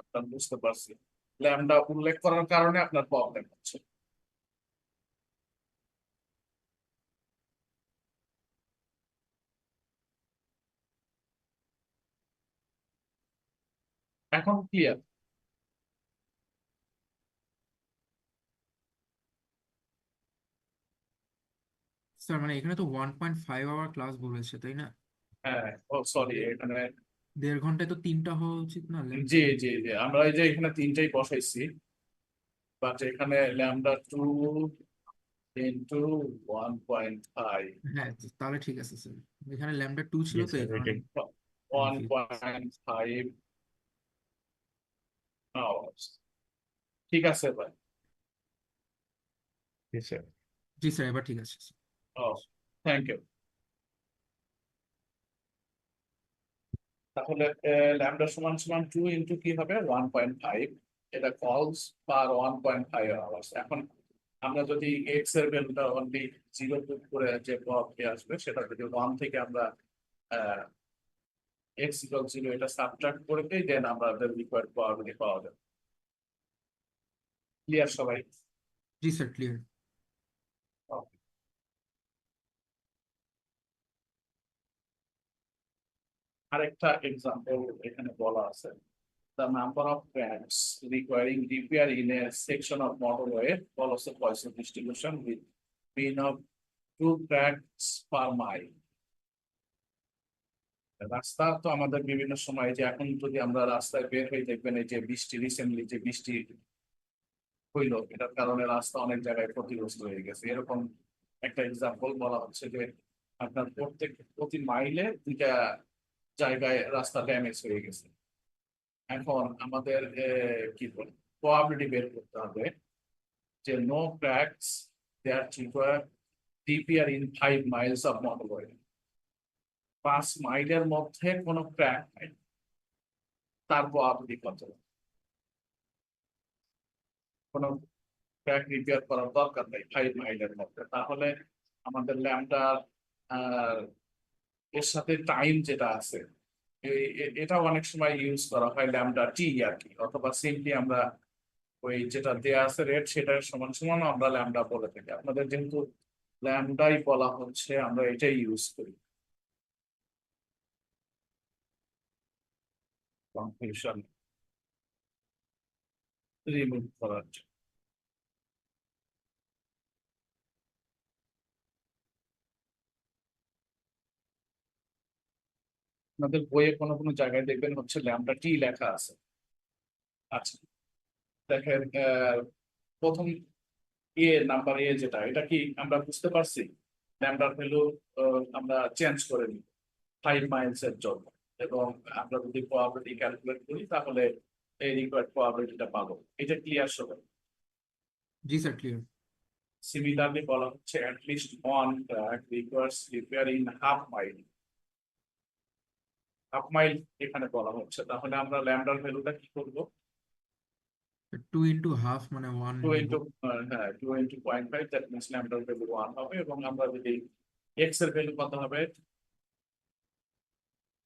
আপনার বুঝতে পারছি, ল্যামডা উল্লেখ করার কারণে আপনার প্রবলেম হচ্ছে। এখন ক্লিয়ার? স্যার মানে এখানে তো 1.5 আওয়ার ক্লাস বলেছে, তাই না? হ্যাঁ, ও সরি, এখানে 1.5 ঘন্টায় তো 3টা হওয়া উচিত না জি ল্যামডা? জি জি, আমরা এই যে এখানে 3টাই বসাইছি, বাট এখানে ল্যামডা 2 ইন্টু 1.5, হ্যাঁ, তাহলে ঠিক আছে স্যার। এখানে ল্যামডা 2 ছিল Yes, তো sir. এই কারণে 1.5 আওয়ার্স। ঠিক আছে ভাই। Yes, sir. জি স্যার, এবার ঠিক আছে। ও, থ্যাংক ইউ। তাহলে ল্যামডা সমান সমান 2 ইন্টু কি হবে 1.5, এটা কলস পার 1.5 আওয়ার্স। এখন আমরা যদি এক্স এর ভ্যালুটা অনলি 0 পুট করে যে প্রবাবিলিটি আসবে, সেটা যদি 1 থেকে আমরা এক্স ইকুয়াল 0 এটা সাবট্রাক্ট করে দিই, দেন আমাদের রিকোয়ার্ড প্রবাবিলিটি পাওয়া যাবে। ক্লিয়ার সবাই? জি স্যার, ক্লিয়ার। আরেকটা এক্সাম্পল এখানে বলা আছে, the number of tracks requiring repair in a section of motorway follows a Poisson distribution with mean of 2 tracks per mile. রাস্তা তো আমাদের বিভিন্ন সময়, যে এখন যদি আমরা রাস্তায় বের হয়ে দেখবেন এই যে রিসেন্টলি যে বৃষ্টি হইলো, এটার কারণে রাস্তা অনেক জায়গায় ক্ষতিগ্রস্ত হয়ে গেছে। এরকম একটা এক্সাম্পল বলা হচ্ছে যে আপনার প্রতি মাইলে 2টা জায়গায় রাস্তা ড্যামেজ হয়ে গেছে। এখন আমাদের কি বলে প্রবাবিলিটি বের করতে হবে যে no cracks that require repair in 5 miles of motorway, 5 মাইলের মধ্যে কোনো ক্র্যাক নাই, তার প্রবাবিলিটি কত? কোনো ক্র্যাক রিপেয়ার করার দরকার নেই 5 মাইলের মধ্যে, তাহলে আমাদের ল্যাম্বডা এর সাথে টাইম যেটা আছে এটা অনেক সময় ইউজ করা হয় ল্যাম্বডা টি আর কি, অথবা সিম্পলি আমরা ওই যেটা দেয়া আছে রেট সেটার সমান সমান আমরা ল্যাম্বডা বলে থাকি। আপনাদের যেহেতু ল্যাম্বডাই বলা হচ্ছে আমরা এটাই ইউজ করি কনফিউশন রিমুভ করার জন্য। আপনাদের বইয়ে কোনো কোনো জায়গায় দেখবেন হচ্ছে ল্যাম্বডা টি লেখা আছে। আচ্ছা, দেখেন প্রথম নাম্বার যেটা, এটা কি আমরা বুঝতে পারছি? ল্যাম্বডার ভ্যালু আমরা চেঞ্জ করে নিই 5 মাইলস এর জন্য, এবং আমরা যদি প্রবাবিলিটি ক্যালকুলেট করি তাহলে এই রিকোয়ার্ড প্রবাবিলিটিটা পাবো। এটা ক্লিয়ার সবাই? জি স্যার, ক্লিয়ার। সিমিলারলি বলা হচ্ছে at least one track requires repair in half mile. Half mile এখানে বলা হচ্ছে, তাহলে আমরা ল্যাম্বডার ভ্যালুটা কি করবো? 2 ইন্টু হাফ মানে 1 2 নিব। ইন্টু 2 ইন্টু 0.5, দ্যাট মিনস ল্যাম্বডার ভ্যালু 1 হবে, এবং আমরা যদি এক্স এর ভ্যালু কত হবে?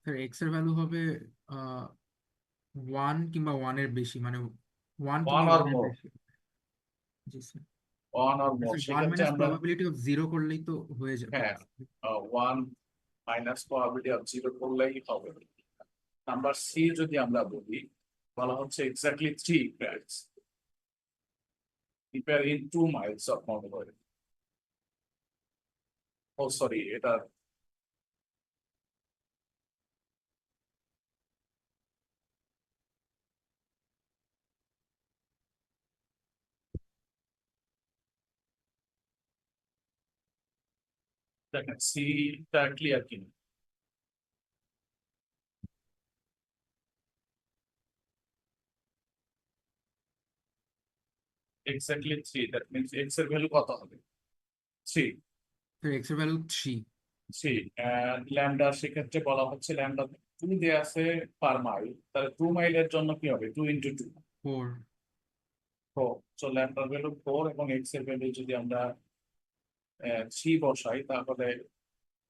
স্যার এক্স এর ভ্যালু হবে 1 কিংবা 1 এর বেশি, মানে 1 1 কিংবা অর 1 এর মোর, বেশি। জি স্যার। 1 অর মোর, স্যার 1 সেক্ষেত্রে মাইনাস আমরা প্রবাবিলিটি অফ 0 করলেই তো হয়ে যাবে। হ্যাঁ 1 মাইনাস প্রবাবিলিটি অফ 0 করলেই হবে। নাম্বার সি যদি আমরা বলি, বলা হচ্ছে exactly 3 cracks repair in 2 miles of motorway. Oh sorry, এটা দেখেন সিটা ক্লিয়ার কিনা? এক্স্যাক্টলি 3, দ্যাট মিনস এক্স এর ভ্যালু কত হবে? 3। স্যার এক্স এর ভ্যালু 3। 3 ল্যাম্বডা, সেক্ষেত্রে বলা হচ্ছে ল্যাম্বডা 2 দেয়া আছে পার মাইল, তাহলে 2 মাইলের জন্য কি হবে? 2 ইন্টু 2, 4। 4। সো ল্যাম্বডার ভ্যালু 4 এবং এক্স এর ভ্যালু যদি আমরা 3 বসাই, তাহলে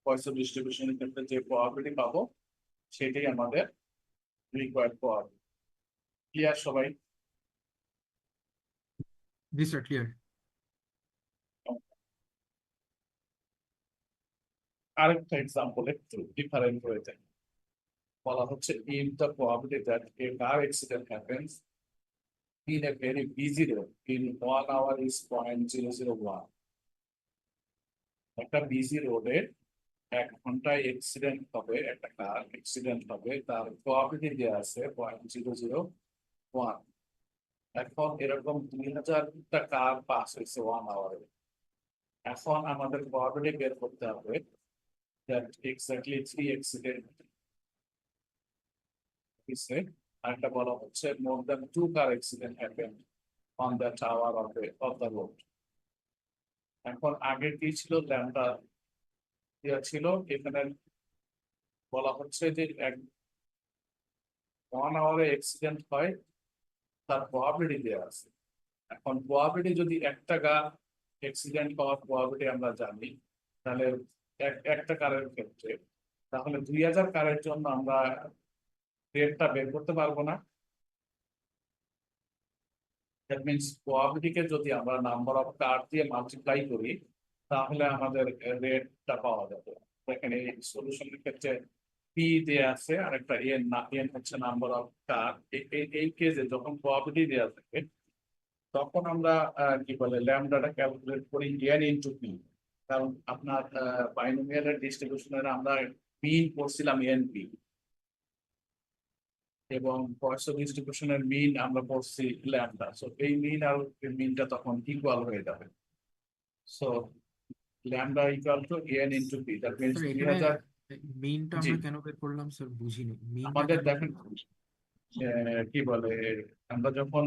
পয়সা ডিস্ট্রিবিউশনের ক্ষেত্রে যে প্রবাবিলিটি পাবো সেটাই আমাদের রিকোয়ার্ড প্রবাবিলিটি। ক্লিয়ার সবাই? জি স্যার, ক্লিয়ার। আরেকটা এক্সাম্পল একটু ডিফারেন্ট হয়েছে, বলা হচ্ছে in the probability that a car accident happens in a very busy road in 1 hour is 0.001. একটা বিজি রোডে 1 ঘন্টায় অ্যাক্সিডেন্ট হবে, একটা কার অ্যাক্সিডেন্ট হবে, তার প্রবাবিলিটি দেওয়া আছে 0.001। এখন এরকম 2000টা কার পাস হয়েছে 1 আওয়ারে। এখন আমাদের প্রবাবিলিটি বের করতে হবে that exactly 3 অ্যাক্সিডেন্ট হয়েছে, আরেকটা বলা হচ্ছে more than 2 car accident happened on that hour of the road. এখন আগে কি ছিল? ল্যাম্বডা দেওয়া ছিল, এখানে বলা হচ্ছে যে 1 আওয়ারে অ্যাক্সিডেন্ট হয়, তার প্রবাবিলিটি দেওয়া আছে। এখন প্রবাবিলিটি যদি একটা কার অ্যাক্সিডেন্ট হওয়ার প্রবাবিলিটি আমরা জানি, তাহলে একটা কারের ক্ষেত্রে, তাহলে 2000 কারের জন্য আমরা রেটটা বের করতে পারবো না। দ্যাট মিনস প্রবাবিলিটিকে যদি আমরা নাম্বার অফ কার দিয়ে মাল্টিপ্লাই করি, তাহলে আমাদের রেটটা পাওয়া যাবে। দেখেন এই সলিউশনের ক্ষেত্রে পি দেয়া আছে, আর একটা এন, না এন হচ্ছে নাম্বার অফ কার। এই কেসে যখন প্রবাবিলিটি দেওয়া থাকে, তখন আমরা কি বলে ল্যামডাটা ক্যালকুলেট করি এন ইন্টু পি, কারণ আপনার বাইনোমিয়ালের ডিস্ট্রিবিউশনের আমরা মিন করছিলাম এন পি, এবং পয়সা ডিস্ট্রিবিউশনের মিন আমরা করছি ল্যামডা। সো এই মিন আর মিনটা তখন ইকুয়াল হয়ে যাবে। So lambda equal two N into P, that means sir এখানে 2000। মিনটা জি, আমরা কেন বের করলাম স্যার, বুঝিনি মিনটা আমাদের কেন দেখেন কি বলে, আমরা যখন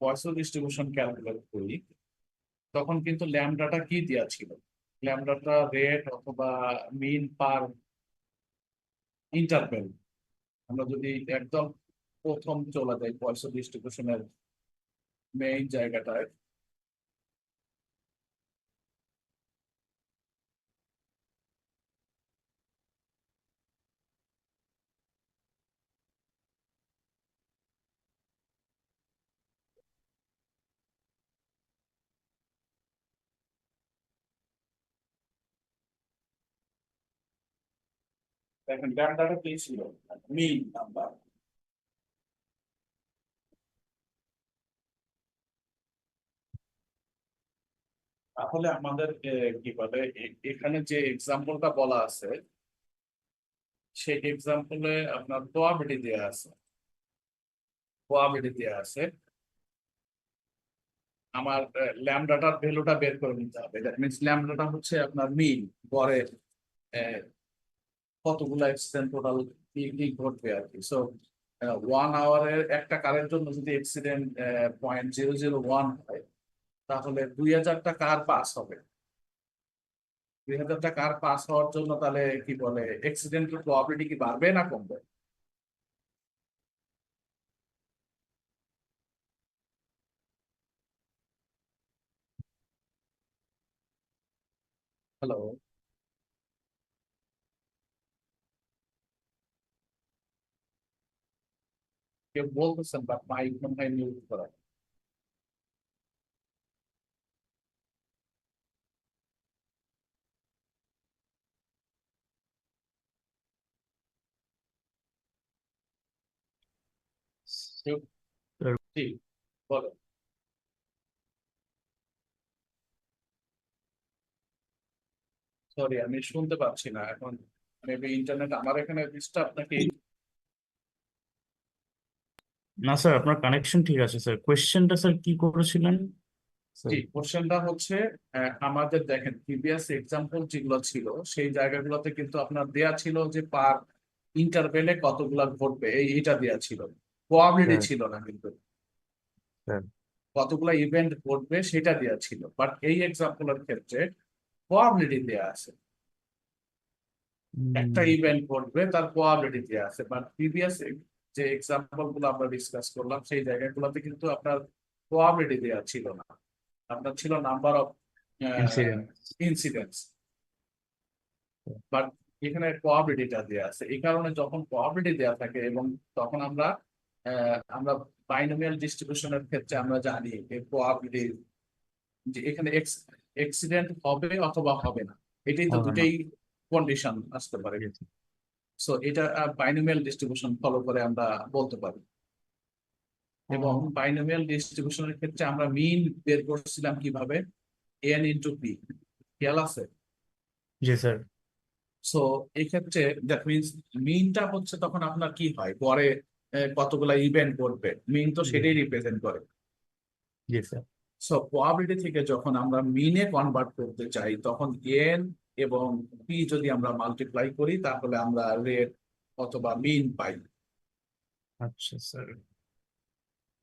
পয়সা ডিস্ট্রিবিউশন ক্যালকুলেট করি, তখন কিন্তু ল্যামডাটা কি দেওয়া ছিল? ল্যামডাটা রেট অথবা মিন পার ইন্টারভেল, আমরা যদি একদম প্রথম চলে যাই পয়সা ডিস্ট্রিবিউশনের মেইন জায়গাটায়, দেখেন ল্যামডাটা কি ছিল, মিন নাম্বার। তাহলে আমাদের কি বলে এখানে যে এক্সাম্পলটা বলা আছে, সেই এক্সাম্পলে আপনার প্রবাবিলিটি দেওয়া আছে, প্রবাবিলিটি দেওয়া আছে। আমার ল্যামডাটার ভ্যালুটা বের করে নিতে হবে। দ্যাট মিনস ল্যামডাটা হচ্ছে আপনার মিন, গড়ে কতগুলো অ্যাক্সিডেন্ট টোটাল কি ঘটবে আর কি। সো 1 আওয়ারের একটা কারের জন্য যদি অ্যাক্সিডেন্ট 0.001 হয়, তাহলে 2000টা কার পাস হবে। 2000টা কার পাস হওয়ার জন্য তাহলে কি বলে অ্যাক্সিডেন্টের প্রবাবিলিটি কি বাড়বে না কমবে? হ্যালো, কেউ বলতেছেন বা মাইক মনে হয় মিউট করা। কেউ Sir, জি, বলো। সরি, আমি শুনতে পাচ্ছি না এখন। মেবি ইন্টারনেট আমার এখানে ডিস্টার্ব নাকি? না স্যার, আপনার কানেকশন ঠিক আছে স্যার। কোয়েশ্চেনটা স্যার কি করেছিলেন জি, স্যার? কোশ্চেনটা হচ্ছে আমাদের দেখেন প্রিভিয়াস এক্সাম্পল যেগুলো ছিল সেই জায়গাগুলোতে কিন্তু আপনার দেয়া ছিল যে পার ইন্টারভেলে কতগুলা ঘটবে, এইটা দেয়া ছিল, প্রবাবিলিটি স্যার ছিল না কিন্তু। স্যার কতগুলা ইভেন্ট ঘটবে সেটা দেয়া ছিল, বাট এই এক্সাম্পলের ক্ষেত্রে প্রবাবিলিটি দেয়া আছে। একটা ইভেন্ট ঘটবে তার প্রবাবিলিটি দেয়া আছে, বাট প্রিভিয়াস যে এক্সাম্পল গুলো আমরা ডিসকাস করলাম সেই জায়গাগুলোতে কিন্তু আপনার প্রবাবিলিটি দেয়া ছিল না, আপনার ছিল number of incident. Incidents. But এখানে প্রবাবিলিটিটা দেওয়া আছে, এই কারণে যখন প্রবাবিলিটি দেওয়া থাকে এবং তখন আমরা বাইনোমিয়াল ডিস্ট্রিবিউশনের ক্ষেত্রে আমরা জানি যে প্রবাবিলিটি যে এখানে এক্সিডেন্ট হবে অথবা হবে না, এটাই তো হবে না। দুটেই কন্ডিশন আসতে পারে। Yes, সো এটা বাইনোমিয়াল ডিস্ট্রিবিউশন ফলো করে আমরা বলতে পারি। এবং বাইনোমিয়াল ডিস্ট্রিবিউশনের ক্ষেত্রে আমরা মিন বের করছিলাম কিভাবে, এন ইন্টু পি, খেয়াল আছে? জি স্যার। সো এই ক্ষেত্রে দ্যাট মিনস মিনটা হচ্ছে তখন আপনার কি হয়, গড়ে কতগুলা ইভেন্ট করবে, মিন তো সেটাই রিপ্রেজেন্ট করে। জি স্যার। সো প্রবাবিলিটি থেকে যখন আমরা মিনে কনভার্ট করতে চাই তখন এন এবং পি যদি আমরা মাল্টিপ্লাই করি তাহলে আমরা রেট অথবা মিন পাই। আচ্ছা স্যার।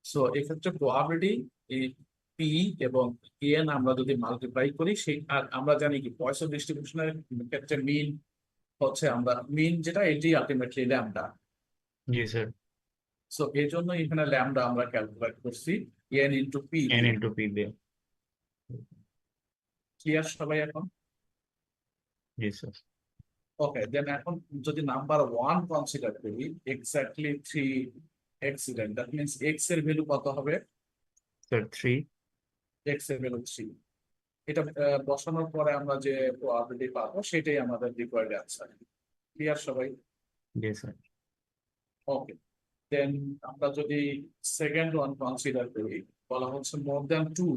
সো এক্ষেত্রে প্রবাবিলিটি এই পি এবং এন আমরা যদি মাল্টিপ্লাই করি সেই, আর আমরা জানি কি পয়সা ডিস্ট্রিবিউশনের ক্ষেত্রে মিন হচ্ছে, আমরা মিন যেটা এটি আলটিমেটলি ল্যামডা। জি স্যার। সো এই জন্য এখানে ল্যামডা আমরা ক্যালকুলেট করছি N into P. N into P দিয়ে। ক্লিয়ার সবাই এখন? জি স্যার। ওকে, দেন এখন যদি নাম্বার 1 কনসিডার করি, exactly 3 accident, that means x এর ভ্যালু কত হবে? স্যার 3। এক্স এর ভ্যালু 3। এটা বসানোর পরে আমরা যে প্রবাবিলিটি পাবো সেটাই আমাদের রিকোয়ার্ড অ্যান্সার। ক্লিয়ার সবাই? জি স্যার। ওকে, দেন আমরা যদি সেকেন্ড ওয়ান কনসিডার করি, বলা হচ্ছে মোর দ্যান 2।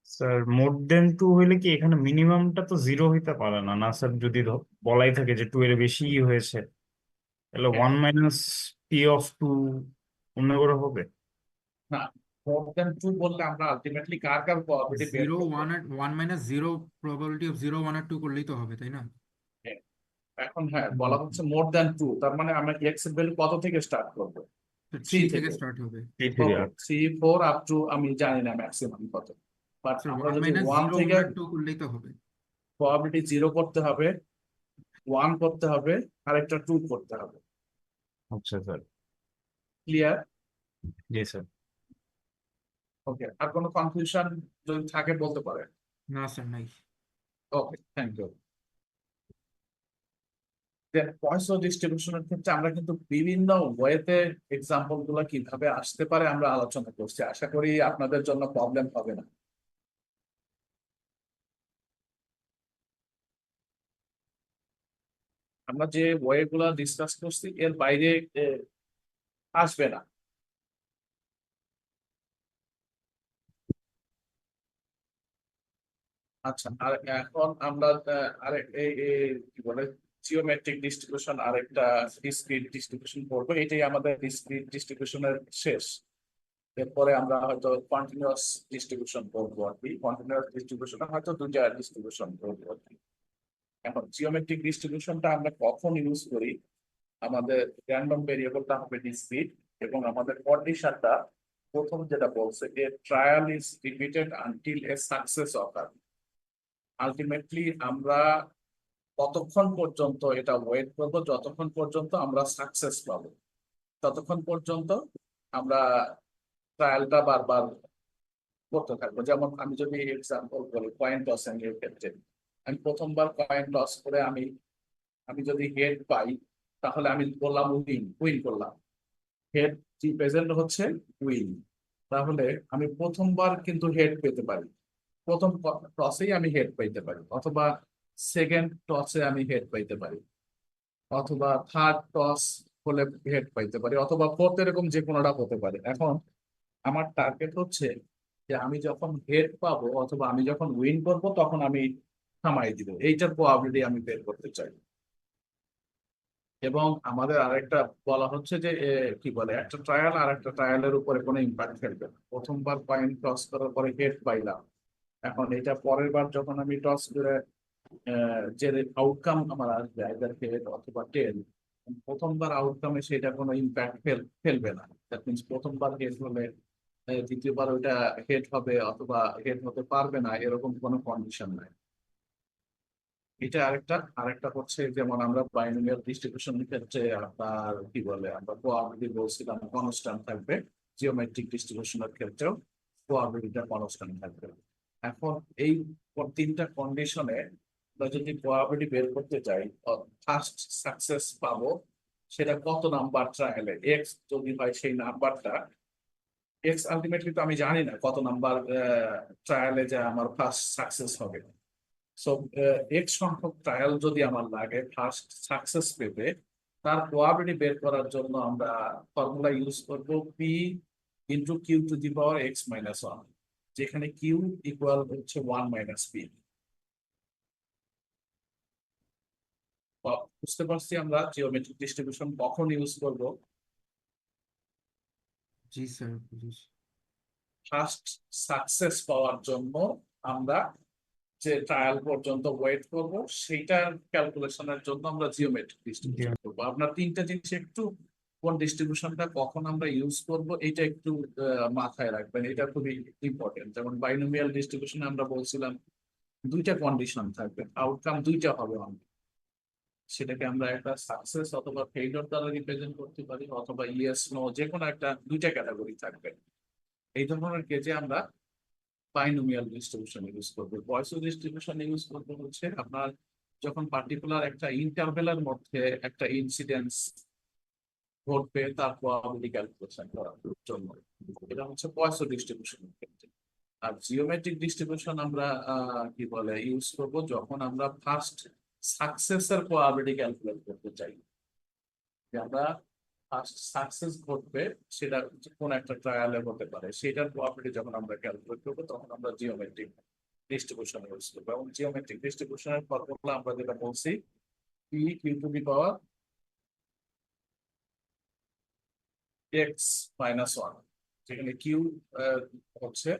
স্যার মোর দেন 2 হইলে কি এখানে মিনিমামটা তো 0 হইতে পারে না, না স্যার? যদি বলাই থাকে যে 2 এর বেশি হয়েছে, তাহলে 1 মাইনাস পি অফ 2 অন্য করে হবে। না, মোর দ্যান 2 বললে আমরা আলটিমেটলি কার কার প্রবাবিলিটি বের 0 করব? 1 আর 1 মাইনাস 0 প্রবাবিলিটি অফ 0 1 আর 2 করলেই তো হবে, তাই না? এখন হ্যাঁ, বলা হচ্ছে মোর দ্যান 2, তার মানে আমরা এক্স এর ভ্যালু কত থেকে স্টার্ট করব? 3 3 থেকে থেকে। স্টার্ট হবে। 3 থেকে 3 4 আপ টু আমি জানি না ম্যাক্সিমাম কত, বাট স্যার আমরা 1 যদি মাইনাস 1 0 থেকে 1 আর 2 করলেই তো হবে। প্রবাবিলিটি 0 করতে হবে, 1 করতে হবে, আরেকটা 2 করতে হবে। আচ্ছা স্যার। ক্লিয়ার? জি স্যার। ওকে, আর কোনো কনফিউশন যদি থাকে বলতে পারেন। না স্যার নাই। ওকে, থ্যাংক ইউ। দেন পয়সা ডিস্ট্রিবিউশনের ক্ষেত্রে আমরা কিন্তু বিভিন্ন ওয়েতে এক্সাম্পল গুলো কিভাবে আসতে পারে আমরা আলোচনা করছি, আশা করি আপনাদের জন্য প্রবলেম হবে না। আমরা যে ওয়ে গুলা ডিসকাস করছি এর বাইরে আসবে না। আচ্ছা, আর এখন আমরা আরেক কি বলে জিওমেট্রিক ডিস্ট্রিবিউশন আরেকটা ডিসক্রিট ডিস্ট্রিবিউশন করবো, এটাই আমাদের ডিসক্রিট ডিস্ট্রিবিউশনের শেষ। এরপরে আমরা হয়তো কন্টিনিউয়াস ডিস্ট্রিবিউশন করবো আর কি, কন্টিনিউয়াস ডিস্ট্রিবিউশনে হয়তো দুইটা ডিস্ট্রিবিউশন করবো আর কি। এখন জিওমেট্রিক ডিস্ট্রিবিউশনটা আমরা কখন ইউজ করি? আমাদের র্যান্ডম ভেরিয়েবলটা হবে ডিসক্রিট এবং আমাদের কন্ডিশনটা প্রথম যেটা বলছে a trial is repeated until a success occur. Ultimately আমরা ততক্ষণ পর্যন্ত এটা ওয়েট করবো যতক্ষণ পর্যন্ত আমরা সাকসেস পাবো, ততক্ষণ পর্যন্ত আমরা ট্রায়ালটা বারবার করতে থাকবো। যেমন আমি যদি এক্সাম্পল বলি কয়েন টসিং এর ক্ষেত্রে, আমি প্রথমবার কয়েন টস করে আমি আমি যদি হেড পাই তাহলে আমি বললাম উইন, উইন করলাম। হেড কি প্রেজেন্ট হচ্ছে? উইন। তাহলে আমি প্রথমবার কিন্তু হেড পেতে পারি, প্রথম টসেই আমি হেড পাইতে পারি, অথবা সেকেন্ড টসে আমি হেড পাইতে পারি, অথবা থার্ড টস হলে হেড পাইতে পারি, অথবা ফোর্থ, এরকম যে কোনোটা হতে পারে। এখন আমার টার্গেট হচ্ছে যে আমি যখন হেড পাবো অথবা আমি যখন উইন করব তখন আমি থামাই দিব, এইটার প্রবাবিলিটি আমি বের করতে চাই। এবং আমাদের আরেকটা বলা হচ্ছে যে কি বলে একটা ট্রায়াল আর একটা ট্রায়ালের উপরে কোনো ইম্প্যাক্ট ফেলবে না। প্রথমবার কয়েন টস করার পরে হেড পাইলাম, এখন এটা পরের বার যখন আমি টস করে যে আউটকাম আমার আসবে আইদার হেড অথবা টেল, প্রথমবার আউটকামে সেটা কোনো ইম্প্যাক্ট ফেলবে না। দ্যাট মিনস প্রথমবার হেড হলে দ্বিতীয়বার ওইটা হেড হবে অথবা হেড হতে পারবে না, এরকম কোনো কন্ডিশন নাই। এটা আরেকটা আরেকটা হচ্ছে যেমন আমরা বাইনোমিয়াল ডিস্ট্রিবিউশনের ক্ষেত্রে আপনার কি বলে আমরা প্রবাবিলিটি বলছিলাম কনস্ট্যান্ট থাকবে, জিওমেট্রিক ডিস্ট্রিবিউশনের ক্ষেত্রেও প্রবাবিলিটিটা কনস্ট্যান্ট থাকবে। এখন এই তিনটা কন্ডিশনে আমরা যদি প্রবাবিলিটি বের করতে চাই, ফার্স্ট সাকসেস পাবো সেটা কত নাম্বার ট্রায়ালে, এক্স যদি হয় সেই নাম্বারটা, এক্স আলটিমেটলি তো আমি জানি না কত নাম্বার ট্রায়ালে যে আমার ফার্স্ট সাকসেস হবে। সো এক্স সংখ্যক ট্রায়াল যদি আমার লাগে ফার্স্ট সাকসেস পেতে, তার প্রবাবিলিটি বের করার জন্য আমরা ফর্মুলা ইউজ করব p into q to the power x minus one, যেখানে কিউ ইকুয়াল হচ্ছে ওয়ান মাইনাস পি। বুঝতে পারছি আমরা জিওমেট্রিক ডিস্ট্রিবিউশন কখন ইউজ করব? জি স্যার বুঝেছি। ফার্স্ট সাকসেস পাওয়ার জন্য আমরা যে ট্রায়াল পর্যন্ত ওয়েট করব সেইটার ক্যালকুলেশনের জন্য আমরা জিওমেট্রিক ডিস্ট্রিবিউশন করব। আপনার তিনটা জিনিস একটু কোন ডিস্ট্রিবিউশনটা কখন আমরা ইউজ করব এটা একটু মাথায় রাখবেন, এটা খুবই ইম্পর্টেন্ট। যেমন বাইনোমিয়াল ডিস্ট্রিবিউশনে আমরা বলছিলাম দুইটা কন্ডিশন থাকবে, আউটকাম দুইটা হবে আমাদের, সেটাকে আমরা একটা সাকসেস অথবা ফেইলিওর দ্বারা রিপ্রেজেন্ট করতে পারি, অথবা ইয়েস নো, যে কোনো একটা দুইটা ক্যাটাগরি থাকবে। এই ধরনের কেসে আমরা বাইনোমিয়াল ডিস্ট্রিবিউশন ইউজ করবো। পয়সা ডিস্ট্রিবিউশন ইউজ করবো হচ্ছে আপনার যখন পার্টিকুলার একটা ইন্টারভেলের মধ্যে একটা ইনসিডেন্স ঘটবে তার প্রবাবিলিটি ক্যালকুলেশন করার জন্য, এটা হচ্ছে পয়সা ডিস্ট্রিবিউশনের ক্ষেত্রে। আর জিওমেট্রিক ডিস্ট্রিবিউশন আমরা কি বলে ইউজ করব যখন আমরা ফার্স্ট সাকসেসের প্রবাবিলিটি ক্যালকুলেট করতে চাই, যে আমরা ফার্স্ট সাকসেস ঘটবে সেটা কোন একটা ট্রায়ালে হতে পারে, সেটার প্রবাবিলিটি যখন আমরা ক্যালকুলেট করবো তখন আমরা জিওমেট্রিক ডিস্ট্রিবিউশন ইউজ করবো। এবং জিওমেট্রিক ডিস্ট্রিবিউশনের ফর্মুলা আমরা যেটা বলছি p q to the power x minus one, যেখানে কিউ হচ্ছে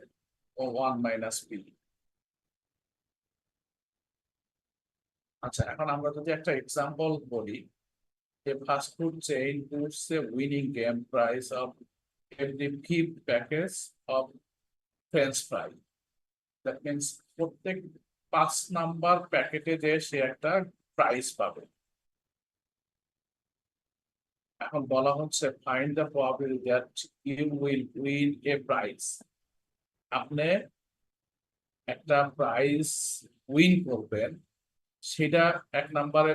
ওয়ান মাইনাস পি। আচ্ছা, এখন আমরা যদি একটা এক্সাম্পল বলি, a fast food chain puts a winning game price of every fifth package of French fry. That means প্রত্যেক 5 number প্যাকেটে যে সে একটা প্রাইস পাবে, এখন বলা হচ্ছে find the probability that you will win a prize. আপনি একটা প্রাইজ উইন করবেন, সেটা এক নম্বরে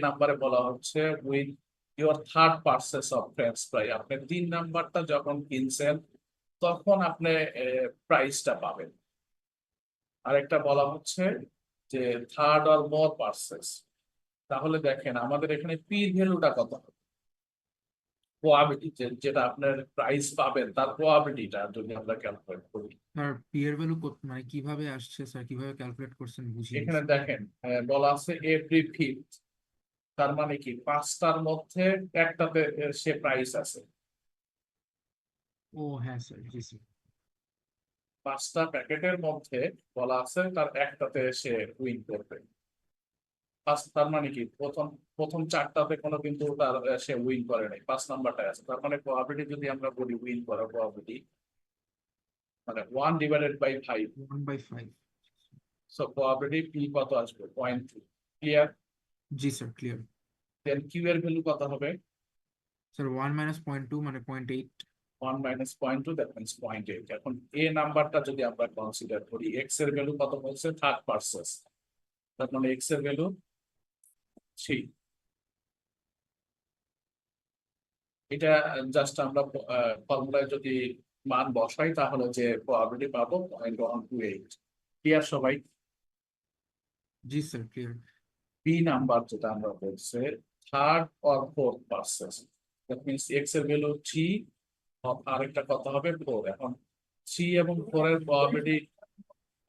নাম্বারে বলা হচ্ছে with your third purchase of French fry. আপনি 3 নাম্বারটা যখন কিনছেন তখন আপনি প্রাইসটা পাবেন। আরেকটা বলা হচ্ছে যে থার্ড অর মোর পারচেস। তাহলে দেখেন আমাদের এখানে পি ভ্যালুটা কত হবে, প্রবাবিলিটি যেটা আপনার প্রাইস পাবেন তার প্রবাবিলিটিটা যদি আমরা ক্যালকুলেট করি। স্যার পি এর ভ্যালু কত, মানে কিভাবে আসছে স্যার, কিভাবে ক্যালকুলেট করছেন বুঝিয়ে এখানে দেখেন বলা আছে এভরি ফিফথ, তার মানে কি 5টার মধ্যে একটাতে সে প্রাইস আছে। ও হ্যাঁ স্যার, জি স্যার। 5টা প্যাকেটের মধ্যে বলা আছে তার একটাতে সে উইন করবে। তার মানে কি প্রথম প্রথম 4টাতে কোনো কিন্তু তার সে উইন করে নাই, 5 নাম্বারটা আছে। তার মানে প্রবাবিলিটি যদি আমরা বলি উইন করার প্রবাবিলিটি মানে 1/5। 1/5। সো প্রবাবিলিটি পি কত আসবে 0.2। ক্লিয়ার? জি স্যার, ক্লিয়ার। দেন কিউ এর ভ্যালু কত হবে? স্যার 1 - 0.2 মানে 0.8। 1 - 0.2 দ্যাট মিনস 0.8। এখন এ নাম্বারটা যদি আমরা কনসিডার করি, এক্স এর ভ্যালু কত বলছে থার্ড পারচেস, তার মানে এক্স এর ভ্যালু 3। এটা জাস্ট আমরা ফর্মুলায় যদি মান বসাই তাহলে যে প্রবাবিলিটি পাবো 0.128। ক্লিয়ার সবাই? জি স্যার, ক্লিয়ার। বি নাম্বার যেটা আমরা বলছে third or fourth purchase, that means x এর ভ্যালু 3, আরেকটা কত হবে 4। এখন 3 এবং 4 এর প্রবাবিলিটি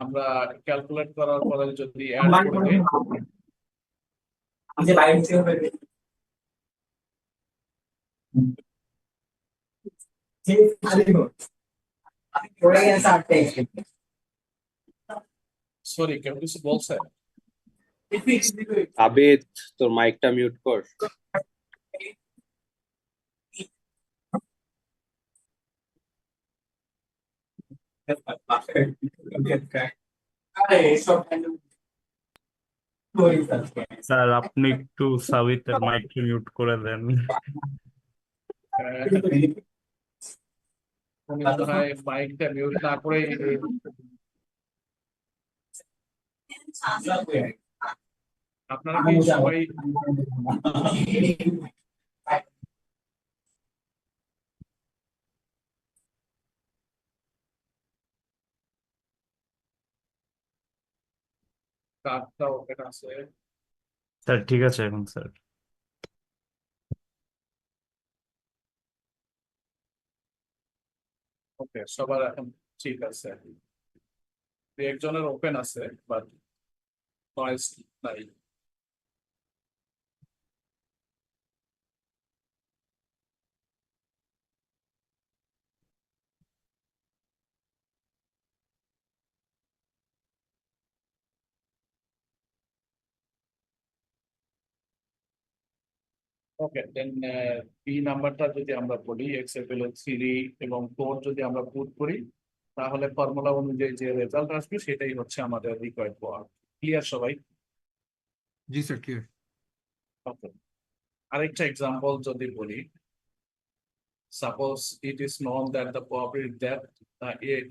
আমরা ক্যালকুলেট করার পরে যদি অ্যাড করে দেই সরি কেউ কিছু বলছে? আবিদ, তোর মাইকটা মিউট কর। স্যার আপনি একটু সাবিতের মাইকটা মিউট করে দেন। উনি মনে হয় মাইকটা মিউট না করে আপনারা কি সবাই কার্ডটা ওপেন আছে? স্যার ঠিক আছে এখন স্যার। ওকে, সবার এখন ঠিক আছে। একজনের ওপেন আছে বাট নয়েজ নাই। ওকে, দেন পি নাম্বারটা যদি আমরা বলি এক্স এর ভ্যালু 3 এবং 4 যদি আমরা পুট করি তাহলে ফর্মুলা অনুযায়ী যে রেজাল্ট আসবে সেটাই হচ্ছে আমাদের রিকোয়ার্ড পাওয়ার। ক্লিয়ার সবাই? জি স্যার, ক্লিয়ার। ওকে, আরেকটা এক্সাম্পল যদি বলি, suppose it is known that the probability that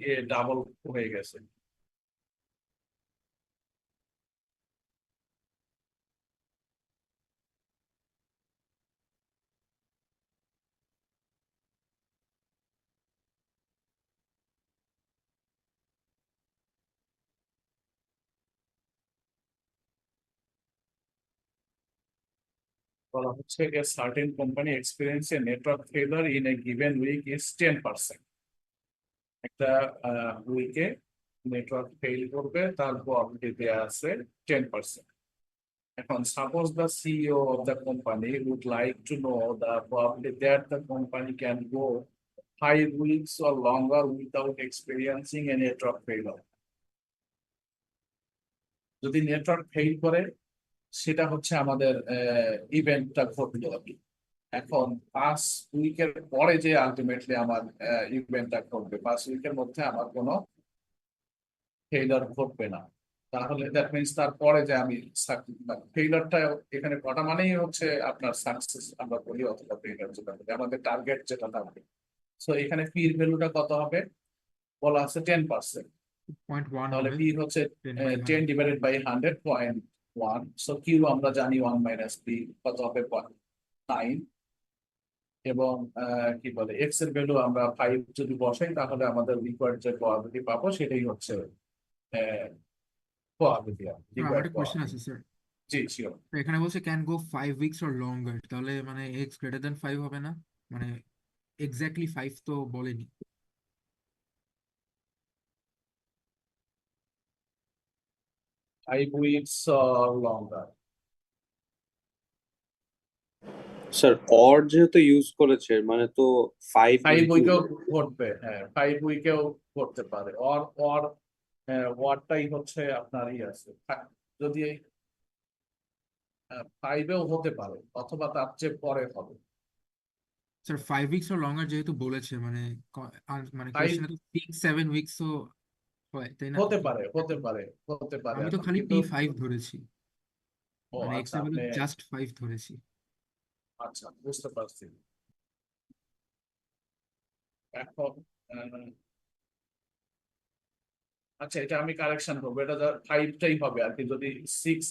a double হয়ে গেছে। বলা হচ্ছে a certain company experience a network failure in a given week is 10%। একটা উইকে নেটওয়ার্ক ফেল করবে তার প্রবাবিলিটি দেয়া আছে 10%। এখন suppose the CEO of the company would like to know the probability that the company can go 5 weeks or longer without experiencing a network failure। যদি network fail করে সেটা হচ্ছে আমাদের ইভেন্টটা ঘটলো আর কি। এখন 5 উইকের পরে যে আলটিমেটলি আমার ইভেন্টটা ঘটবে, 5 উইকের মধ্যে আমার কোনো ফেইলার ঘটবে না। তাহলে দ্যাট মিনস তারপরে যে আমি ফেইলারটা এখানে কটা মানেই হচ্ছে আপনার সাকসেস আমরা বলি অথবা ফেইলার যেটা বলি আমাদের টার্গেট যেটা থাকবে। সো এখানে পির ভ্যালুটা কত হবে বলা আছে 10%। 0.1 তাহলে হবে পি হচ্ছে 10/100 10 ডিভাইডেড বাই 100.1। সো কিউ আমরা জানি 1 মাইনাস পি কত হবে 0.9। এবং কি বলে এক্স এর ভ্যালু আমরা 5 যদি বসাই তাহলে আমাদের রিকোয়ার্ড যে প্রবাবিলিটি পাবো সেটাই হচ্ছে প্রবাবিলিটি স্যার আমার একটা কোয়েশ্চেন আছে স্যার জি শিওর। এখানে বলছে ক্যান গো 5 উইকস অর লঙ্গার, তাহলে মানে এক্স গ্রেটার দেন 5 হবে না? মানে এক্স্যাক্টলি 5 তো বলেনি। 5 weeks or longer। Sir or যেহেতু ইউজ করেছে মানে তো 5 5 উইকেও ঘটবে, হ্যাঁ 5 উইকেও করতে পারে অর অর ওয়ার্ডটাই হচ্ছে আপনার আছে যদি 5-এও হতে পারে অথবা তার চেয়ে পরে হবে। স্যার 5 উইকস অর লঙ্গার যেহেতু বলেছে মানে মানে 5 কোয়েশ্চেনে তো 6-7 উইকসও হয় তাই না? হতে পারে হতে পারে হতে পারে আমি তো এখন খালি কিন্তু P5 ধরেছি, ও মানে এক্স আচ্ছা এর ভ্যালু আপনি জাস্ট 5 ধরেছি। আচ্ছা বুঝতে পারছি। এখন আচ্ছা এটা আমি কারেকশন করবো, এটা 5টাই হবে আর কি। যদি 6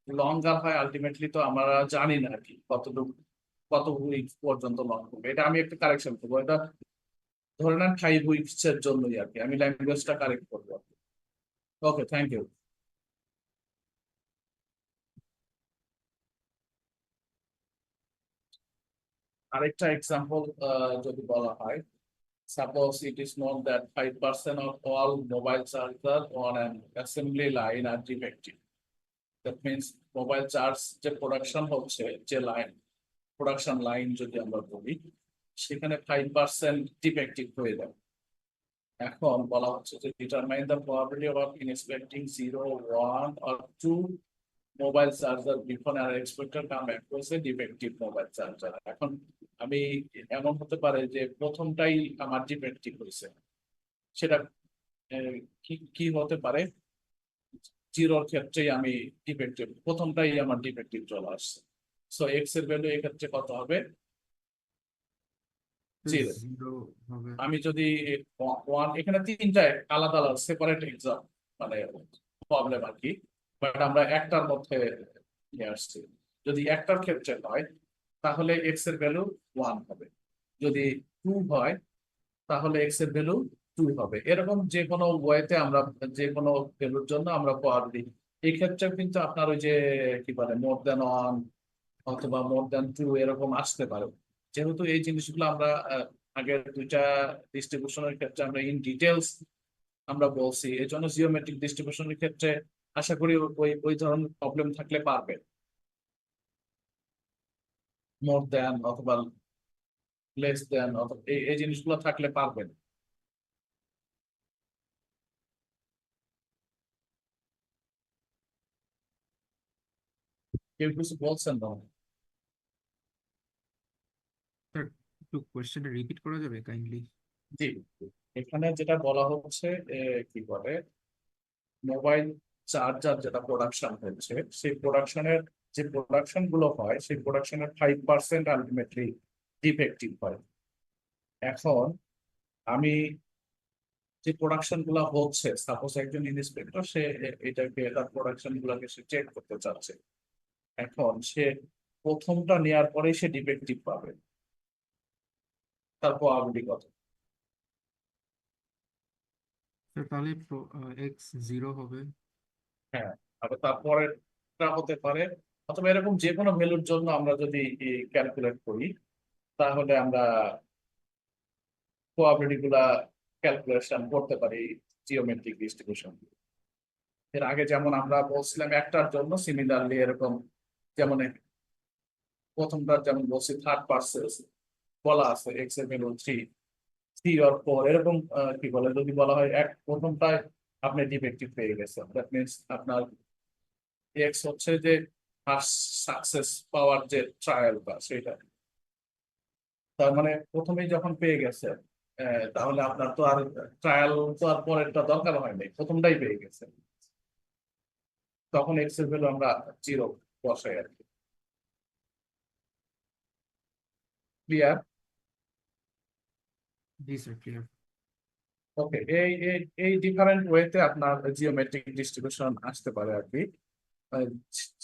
লঙ্গার হয় আলটিমেটলি তো আমরা জানি না আর কি কতটুকু কত উইক পর্যন্ত লং হবে। এটা আমি একটা কারেকশন করবো, এটা ধরে নেন 5 উইকস এর জন্যই আর কি আমি ল্যাঙ্গুয়েজটা কারেক্ট করবো। Okay thank you. আরেকটা এক্সাম্পল যদি বলা হয়, suppose it is known that 5% of all mobile chargers on an assembly line are defective. That means mobile charge যে প্রোডাকশন হচ্ছে যে লাইন প্রোডাকশন লাইন যদি আমরা বলি সেখানে 5% ডিফেক্টিভ হয়ে যাবে। এখন বলা হচ্ছে যে determine the probability of inspecting 0, 1 or 2 mobile charger before আর এক্সপেক্টেড কাম ব্যাক করছে ডিফেক্টিভ মোবাইল চার্জার। এখন আমি এমন হতে পারে যে প্রথমটাই আমার ডিফেক্টিভ হয়েছে, সেটা কি কি হতে পারে, জিরোর ক্ষেত্রেই আমি ডিফেক্টিভ প্রথমটাই আমার ডিফেক্টিভ চলে আসছে। সো এক্স এর ভ্যালু এক্ষেত্রে কত হবে 0। 0 হবে। আমি যদি 1 এখানে তিনটা আলাদা আলাদা সেপারেট এক্সাম মানে প্রবলেম আর কি, বাট আমরা একটার মধ্যে নিয়ে আসছি। যদি একটার ক্ষেত্রে হয় তাহলে এক্স এর ভ্যালু 1 হবে, যদি 2 হয় তাহলে এক্স এর ভ্যালু 2 হবে। এরকম যে কোনো ওয়েতে আমরা যে কোনো ভ্যালুর জন্য আমরা প্রবাবিলিটি এই ক্ষেত্রে কিন্তু আপনার ওই যে কি বলে মোর দেন 1 অথবা মোর দেন 2 এরকম আসতে পারে। যেহেতু এই জিনিসগুলো আমরা আগের দুইটা ডিস্ট্রিবিউশনের ক্ষেত্রে আমরা ইন ডিটেলস আমরা বলছি, এই জন্য জিওমেট্রিক ডিস্ট্রিবিউশনের ক্ষেত্রে আশা করি ওই ওই ধরনের প্রবলেম থাকলে পারবে মোর দেন অথবা লেস দেন অথবা এই জিনিসগুলো থাকলে পারবেন। কেউ কিছু বলছেন না? স্যার একটু কোয়েশ্চেনটা রিপিট করা যাবে কাইন্ডলি? জি, এখানে যেটা বলা হচ্ছে কি বলে মোবাইল চার্জার যেটা প্রোডাকশন হচ্ছে সেই প্রোডাকশনের যে প্রোডাকশন গুলো হয় সেই প্রোডাকশনের 5% আলটিমেটলি ডিফেক্টিভ হয়। এখন আমি যে প্রোডাকশন গুলো হচ্ছে সাপোজ একজন ইন্সপেক্টর সে এটাকে তার প্রোডাকশন গুলোকে সে চেক করতে চাচ্ছে। এখন সে প্রথমটা নেয়ার পরেই সে ডিফেক্টিভ পাবে, তার প্রবাবিলিটি কত? স্যার তাহলে এক্স 0 হবে। হ্যাঁ, আবার তারপরেরটা হতে পারে অথবা এরকম যে কোনো ভ্যালুর জন্য আমরা যদি ক্যালকুলেট করি তাহলে আমরা প্রবাবিলিটি গুলা ক্যালকুলেশন করতে পারি জিওমেট্রিক ডিস্ট্রিবিউশন। এর আগে যেমন আমরা বলছিলাম একটার জন্য সিমিলারলি এরকম, যেমন প্রথমটার যেমন বলছি থার্ড পার্সেস বলা আছে এক্স এর ভ্যালু 3 or 4 এরকম কি বলে যদি বলা হয় এক প্রথমটায় আপনি ডিফেক্টিভ পেয়ে গেছেন দ্যাট মিনস আপনার এক্স হচ্ছে যে ফার্স্ট সাকসেস পাওয়ার যে ট্রায়ালটা সেটা, তার মানে প্রথমেই যখন পেয়ে গেছে তাহলে আপনার তো আর ট্রায়াল তো আর পরেরটা দরকার হয়নি, প্রথমটাই পেয়ে গেছে। তখন এক্স এর ভ্যালু আমরা 0 বসাই আর কি। ক্লিয়ার? জি স্যার ক্লিয়ার। ওকে, এই ডিফারেন্ট ওয়েতে আপনার জিওমেট্রিক ডিস্ট্রিবিউশন আসতে পারে আর কি। আহ,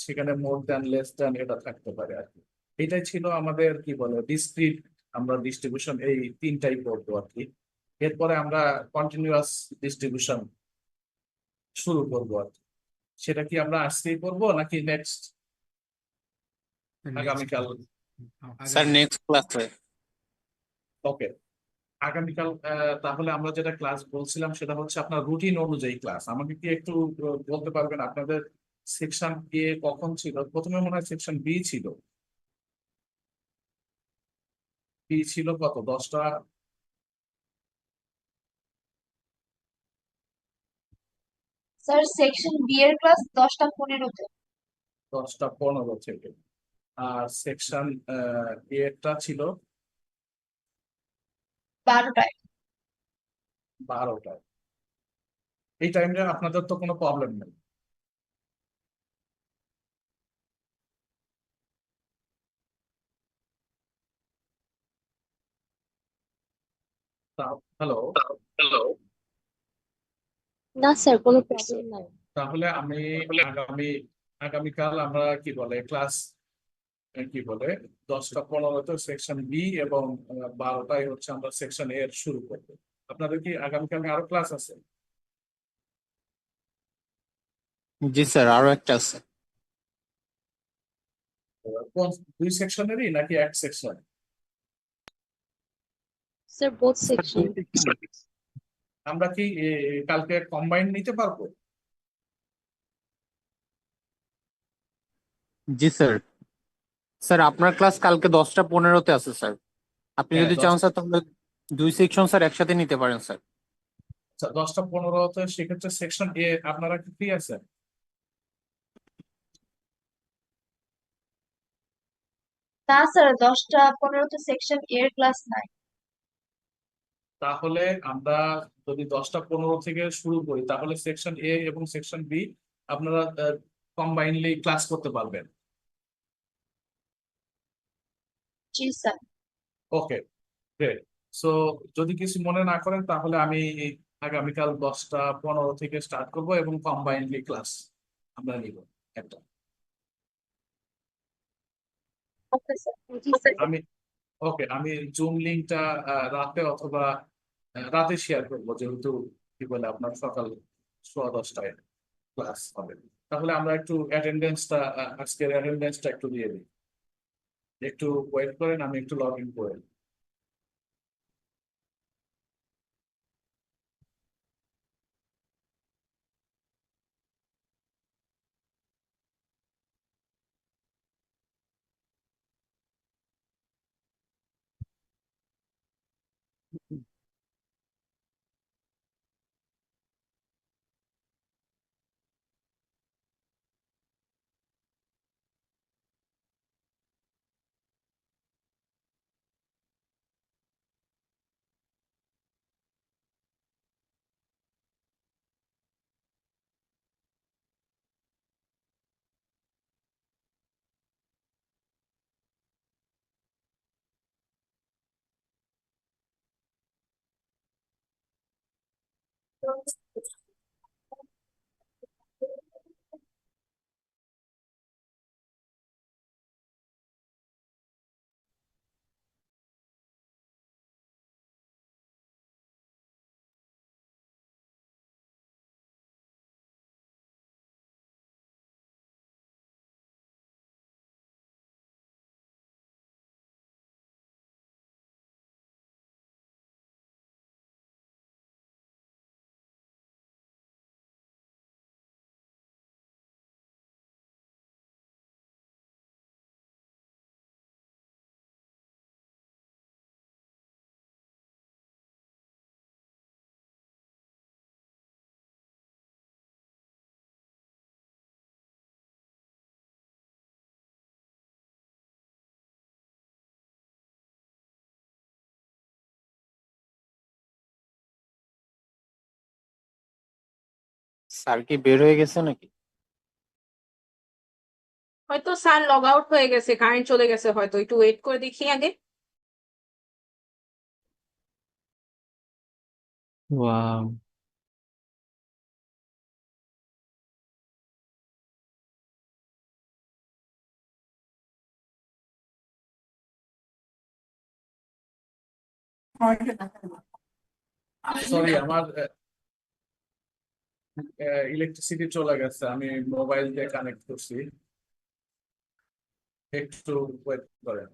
সেখানে মোর দ্যান লেস দ্যান এটা থাকতে পারে আর কি। এটাই ছিল আমাদের কি বলে ডিসক্রিট আমরা ডিস্ট্রিবিউশন, এই তিনটাই পড়বো আর কি। এরপরে আমরা কন্টিনিউয়াস ডিস্ট্রিবিউশন শুরু করবো আর কি। সেটা কি আমরা আজকেই করবো নাকি নেক্সট আগামীকাল? স্যার নেক্সট ক্লাসে। ওকে, আগামীকাল তাহলে আমরা যেটা ক্লাস বলছিলাম সেটা হচ্ছে আপনার রুটিন অনুযায়ী ক্লাস। আমাকে কি একটু বলতে পারবেন আপনাদের সেকশন এ কখন ছিল? প্রথমে মনে হয় সেকশন বি ছিল। বি ছিল কত, 10টা? স্যার সেকশন বি এর ক্লাস 10টা 15-তে। 10টা 15 থেকে। আর সেকশন এ টা ছিল 12টায়। 12টায়। এই টাইমটা আপনাদের তো কোনো প্রবলেম নেই? হ্যালো? না স্যার কোনো প্রবলেম নাই। তাহলে আমি আগামী আগামীকাল আমরা কি বলে ক্লাস কি বলে 10টা 15-তে সেকশন বি এবং 12টায় হচ্ছে আমরা সেকশন এ এর শুরু করবো। আপনাদের কি আগামীকাল আরো ক্লাস আছে? জি স্যার, আরো একটা আছে। কোন দুই সেকশনেরই নাকি এক সেকশন? Sir both section. আমরা কি কালকে কম্বাইন নিতে পারবো? জি স্যার। স্যার আপনার ক্লাস কালকে 10টা 15-তে আছে স্যার। আপনি হ্যাঁ, যদি চান স্যার তাহলে দুই সেকশন স্যার একসাথে নিতে পারেন স্যার। 10টা 15-তে সেক্ষেত্রে সেকশন এ আপনারা কি ফ্রি আছেন? না স্যার 10টা 15-তে সেকশন এর ক্লাস নাই। তাহলে আমরা যদি 10টা 15 থেকে শুরু করি তাহলে সেকশন এ এবং সেকশন বি আপনারা কম্বাইনলি ক্লাস করতে পারবেন। জি স্যার। ওকে, গ্রেট। সো যদি কিছু মনে না করেন তাহলে আমি আগামীকাল 10টা 15 থেকে স্টার্ট করব এবং কম্বাইনলি ক্লাস আমরা নিব একটা। Okay sir. জি স্যার। আমি আমি জুম লিঙ্কটা রাতে অথবা রাতে শেয়ার করবো, যেহেতু কি বলে আপনার সকাল 10:15 ক্লাস হবে। তাহলে আমরা একটু অ্যাটেন্ডেন্সটা আজকের অ্যাটেন্ডেন্সটা একটু দিয়ে দিই। একটু ওয়েট করেন, আমি একটু লগ ইন করে নিই। স্যার কি বের হয়ে গেছে নাকি? হয়তো স্যার লগ আউট হয়ে গেছে, কারেন্ট চলে গেছে, হয়তো একটু ওয়েট করে দেখি আগে। ওয়াও। সরি, আমার ইলেকট্রিসিটি চলে গেছে, আমি মোবাইল দিয়ে কানেক্ট করছি, একটু ওয়েট করেন।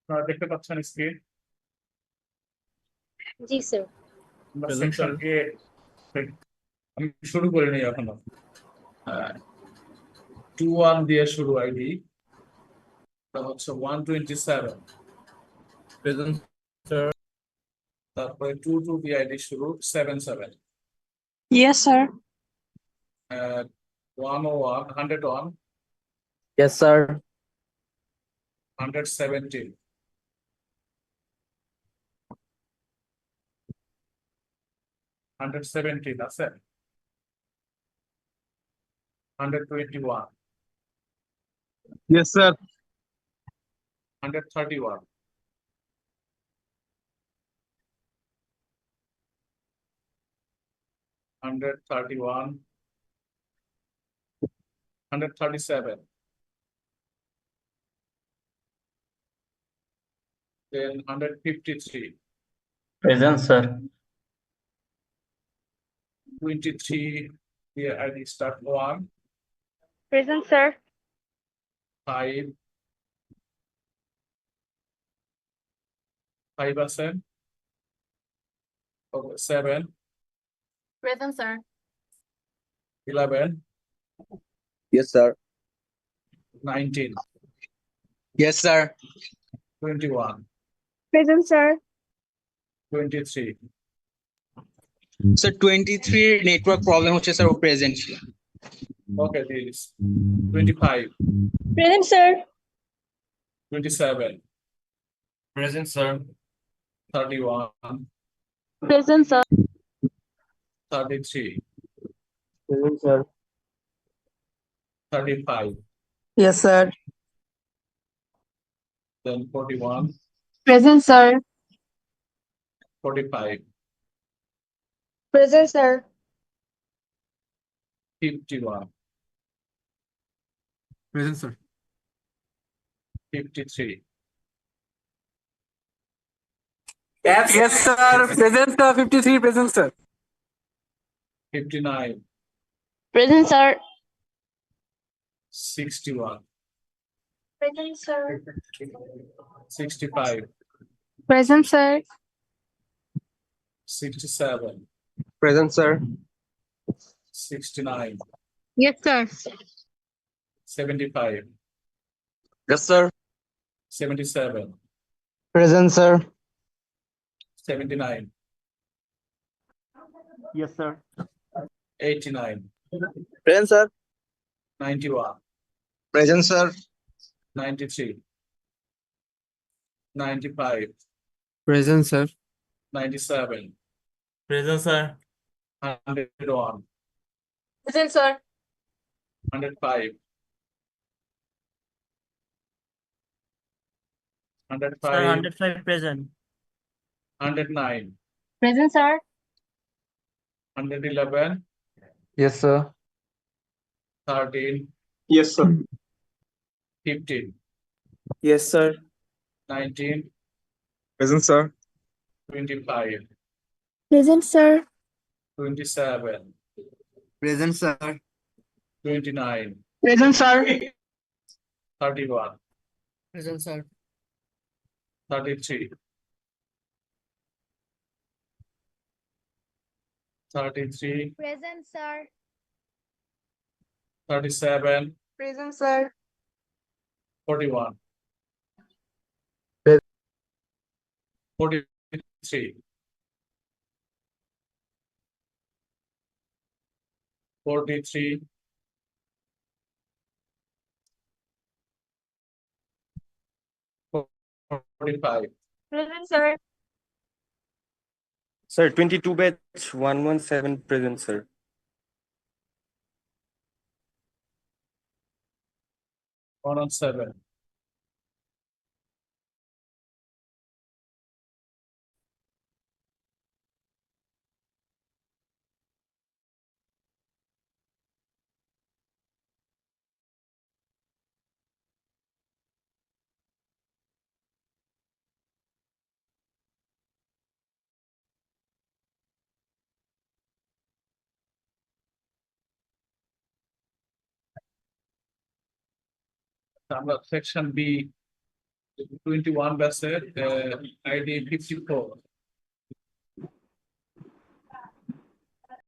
আপনারা দেখতে পাচ্ছেন স্ক্রিন? জি স্যার। আমরা Present, সেকশন sir. এ আমি শুরু করিনি এখনো। 21 দিয়ে শুরু আইডি, হচ্ছে 127। Present, sir. তারপরে 22 দিয়ে আইডি শুরু 77। Yes sir. 101, 101, Yes, sir. 117, 117 আছে, 121, Yes, sir. 131, 131, 137, then 153, Present, sir. 23 দিয়ে আইডি স্টার্ট 1, প্রেজেন্ট স্যার। 5, 5 আছে, 7, present sir. 11, Yes, sir. 19, Yes, sir. 21, present sir. 23, sir 23 network problem হচ্ছে স্যার, ও প্রেজেন্ট ছিল। okay, this 25, present sir. 27, Present, sir. 31, present sir. 33, Present, sir. 35, yes sir. then 41, present sir. 45, present sir. 51, present sir. 53, Yes, sir. Present, sir. 53. Present, sir. 59, present sir. 61, present sir. 65, present sir. 67, Present, sir. 69, yes sir. 75, Yes, sir. 77, Present, sir. 79, Yes, sir. 89, Present, sir. 91, Present, sir. 93, 95, Present, sir. 97, Present, sir. 101, present sir. 105, 105, 105 present. 109, present sir. 111, Yes, sir. 13, Yes, sir. 15, Yes, sir. 19, Present, sir. 25, present sir. 27, Present, sir. 29, present sir. 31, Present, sir. 33, 33, Present, sir. 37, Present, sir. 41, 43, 43, 45, Present, sir. Sir, 22 batch 117 present, sir. 107, আমরা section B 21 ব্যাচের ID 54